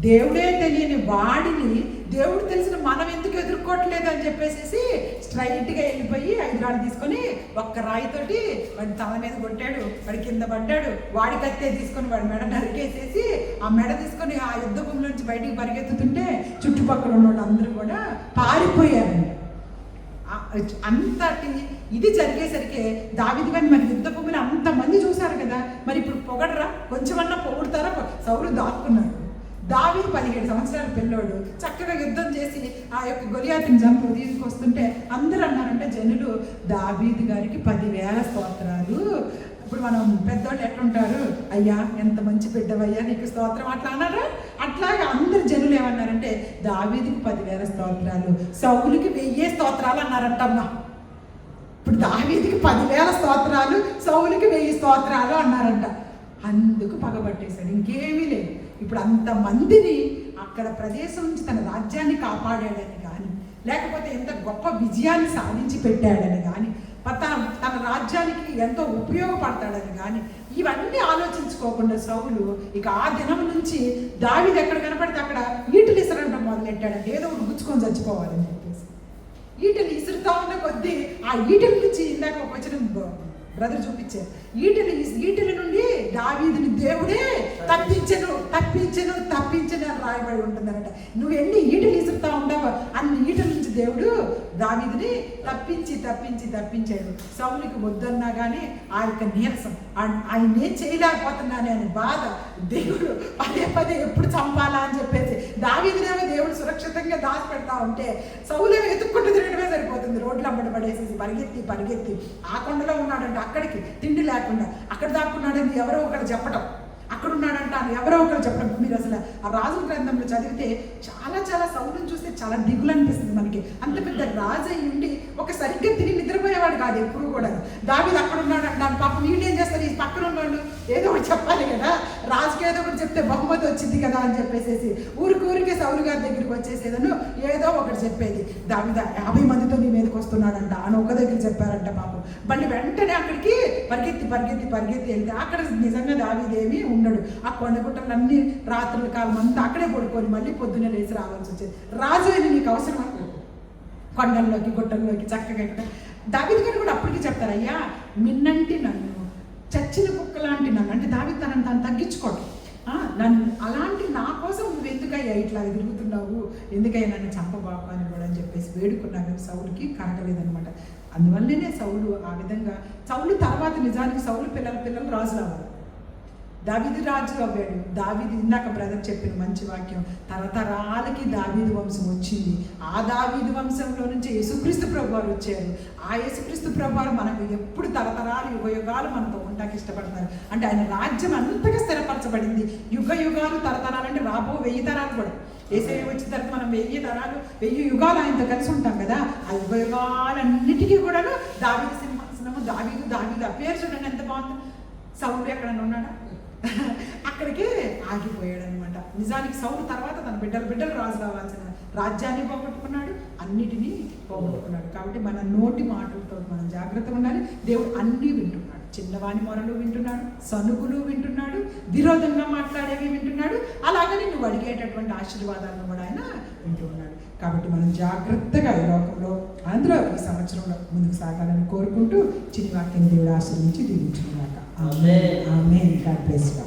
దేవుడే తెలియని వాడిని దేవుడు తెలిసిన మనం ఎందుకు ఎదుర్కోవట్లేదు అని చెప్పేసి స్ట్రైట్గా వెళ్ళిపోయి 5 రాళ్ళు తీసుకొని ఒక్క రాయితోటి వాడి తల మీద కొట్టాడు. వాడి కింద పడ్డాడు. వాడి కత్తే తీసుకొని వాడి మెడ నరికేసేసి ఆ మెడ తీసుకొని ఆ యుద్ధ భూమి నుంచి బయటికి పరిగెత్తుతుంటే చుట్టుపక్కల ఉన్న వాళ్ళందరూ కూడా పారిపోయారండి. అంతటి ఇది జరిగేసరికి దావీదు గారిని మరి యుద్ధ భూమిలో అంతమంది చూశారు కదా, మరి ఇప్పుడు పొగడరా, కొంచెమన్నా పొగుడతారా? సౌలు దాక్కున్నాడు. దావీదు 17 సంవత్సరాల పిల్లోడు చక్కగా యుద్ధం చేసి ఆ యొక్క గొలియాతుని చంపు తీసుకొస్తుంటే అందరూ అన్నారంటే జనులు, దావీదు గారికి 10,000 స్తోత్రాలు. ఇప్పుడు మనం పెద్దోళ్ళు ఎట్లుంటారు, అయ్యా ఎంత మంచి బిడ్డవయ్యా నీకు స్తోత్రం అట్లా అన్నారా? అట్లాగే అందరు జనులు ఏమన్నారంటే దావీదుకి 10,000 స్తోత్రాలు, సౌలుకి 1000 స్తోత్రాలు అన్నారంటమ్మా. ఇప్పుడు దావీదుకి 10,000 స్తోత్రాలు, సౌలుకి 1000 స్తోత్రాలు అన్నారంట. అందుకు పగబట్టేశాడు, ఇంకేమీ లేదు. ఇప్పుడు అంతమందిని అక్కడ ప్రదేశం నుంచి తన రాజ్యాన్ని కాపాడాడని కానీ, లేకపోతే ఎంత గొప్ప విజయాన్ని సాధించి పెట్టాడని కానీ, తన రాజ్యానికి ఎంతో ఉపయోగపడతాడని కానీ ఇవన్నీ ఆలోచించుకోకుండా సౌలు ఇక ఆ దినం నుంచి దావీదు ఎక్కడ కనపడితే అక్కడ ఈటలు ఇసరంటం మొదలెట్టాడంటే ఏదో ఒకటి గుచ్చుకొని చచ్చిపోవాలని చెప్పేసి ఈటలు ఇసురుతా ఉన్న కొద్దీ ఆ ఈటల నుంచి ఇందాక ఒక వచ్చిన బ్రదర్ చూపించారు, ఈటల నుండి దావీదుని దేవుడే తప్పించను అని రాయబడి ఉంటుందన్నట. నువ్వు ఎన్ని ఈటలు ఇసురుతా ఉంటావో అన్ని ఈటల నుంచి దేవుడు దావీదుని తప్పించాడు. సౌలుకి వద్దన్నా కానీ ఆ యొక్క నీరసం, ఆయన ఏం చేయలేకపోతున్నానే అని బాధ, దేవుడు పదే ఎప్పుడు చంపాలా అని చెప్పేసి దావీదునేమో దేవుడు సురక్షితంగా దాచిపెడతా ఉంటే సౌలేమో ఎత్తుక్కుంటూ తిరగడమే సరిపోతుంది. రోడ్లు అమ్మడి పడేసేసి పరిగెత్తి ఆ కొండలో ఉన్నాడంటే అక్కడికి తిండి లేకుండా, అక్కడ దాక్కున్నాడని ఎవరో ఒకరు చెప్పడం, అక్కడ ఉన్నాడంట అని ఎవరో ఒకరు చెప్పడం. మీరు అసలు ఆ రాజుల గ్రంథంలో చదివితే చాలా సౌలుని చూస్తే చాలా దిగులు అనిపిస్తుంది మనకి. అంత పెద్ద రాజు అయ్యి ఉండి ఒక సరిగ్గా తిని నిద్రపోయేవాడు కాదు ఎప్పుడు కూడా. దావీదు అక్కడ ఉన్నాడంట, పాపం వీళ్ళు ఏం చేస్తారు, ఈ పక్కన ఉన్నవాళ్ళు ఏదో ఒకటి చెప్పాలి కదా, రాజుకి ఏదో ఒకటి చెప్తే బహుమతి వచ్చింది కదా అని చెప్పేసి ఊరికే సౌలు గారి దగ్గరికి వచ్చేసేదను ఏదో ఒకటి చెప్పేది. దావీదు 50 మందితో నీ మీదకి వస్తున్నాడంట అని ఒక దగ్గర చెప్పారంట పాపం. మళ్ళీ వెంటనే అక్కడికి పరిగెత్తి వెళ్తే అక్కడ నిజంగా దావీదేమి ఉండడు. ఆ కొండగుట్టలన్నీ రాత్రుల కాలం అంతా అక్కడే పడుకొని మళ్ళీ పొద్దున్నే లేచి రావాల్సి వచ్చేది. రాజు అయినా నీకు అవసరమా? కొండల్లోకి గుట్టల్లోకి చక్కగా దావీదు గారు కూడా అప్పటికి చెప్తారు, అయ్యా మిన్నంటి నన్ను, చచ్చిన కుక్క లాంటి నన్ను, అంటే దావీదు తను తగ్గించుకోవడం, నన్ను అలాంటి నా కోసం నువ్వు ఎందుకయ్యా ఇట్లా తిరుగుతున్నావు, ఎందుకయ్యా నన్ను చంపబాకు అని కూడా అని చెప్పేసి వేడుకున్నాను. సౌలుకి కరగలేదనమాట. అందువల్లనే సౌలు ఆ విధంగా, సౌలు తర్వాత నిజానికి సౌలు పిల్లలు రాజులు అవ్వాలి. దావీదు రాజు అవ్వాడు. దావీదు ఇందాక బ్రదర్ చెప్పిన మంచి వాక్యం, తరతరాలకి దావీదు వంశం వచ్చింది. ఆ దావీదు వంశంలో నుంచి యేసుక్రీస్తు ప్రభువారు వచ్చారు. ఆ యేసుక్రీస్తు ప్రభువారు మనకు ఎప్పుడు తరతరాలు యుగాలు మనతో ఉండడానికి ఇష్టపడతారు. అంటే ఆయన రాజ్యం అంతగా స్థిరపరచబడింది. యుగాలు తరతరాలు అంటే రాబో 1000 తరాలు కూడా. యేసయ్య వచ్చిన తర్వాత మనం 1000 తరాలు 1000 యుగాలు ఆయనతో కలిసి ఉంటాం కదా. ఆ యుగాలన్నిటికీ కూడాను దావీదు సింహాసనము, దావీదు ఆ పేరు చూడండి ఎంత బాగుంది. సౌలు ఎక్కడన్నా ఉన్నాడా? అక్కడికే ఆగిపోయాడు అనమాట. నిజానికి సౌలు తర్వాత తన బిడ్డలు రాజు కావాల్సిన రాజ్యాన్ని పోగొట్టుకున్నాడు, అన్నిటినీ పోగొట్టుకున్నాడు. కాబట్టి మన నోటి మాటలతో మనం జాగ్రత్తగా ఉండాలి. దేవుడు అన్నీ వింటున్నాడు. చిన్నవాని మొరలు వింటున్నాడు, సనుగులు వింటున్నాడు, విరోధంగా మాట్లాడేవి వింటున్నాడు, అలాగని నువ్వు అడిగేటటువంటి ఆశీర్వాదాలను కూడా ఆయన వింటున్నాడు. కాబట్టి మనం జాగ్రత్తగా ఈ లోకంలో అందులో ఈ సంవత్సరంలో ముందుకు సాగాలని కోరుకుంటూ చిన్న వాక్యం దేవుడు ఆశీర్వించి దీవించుకున్నాక ఆమేన్. God bless you.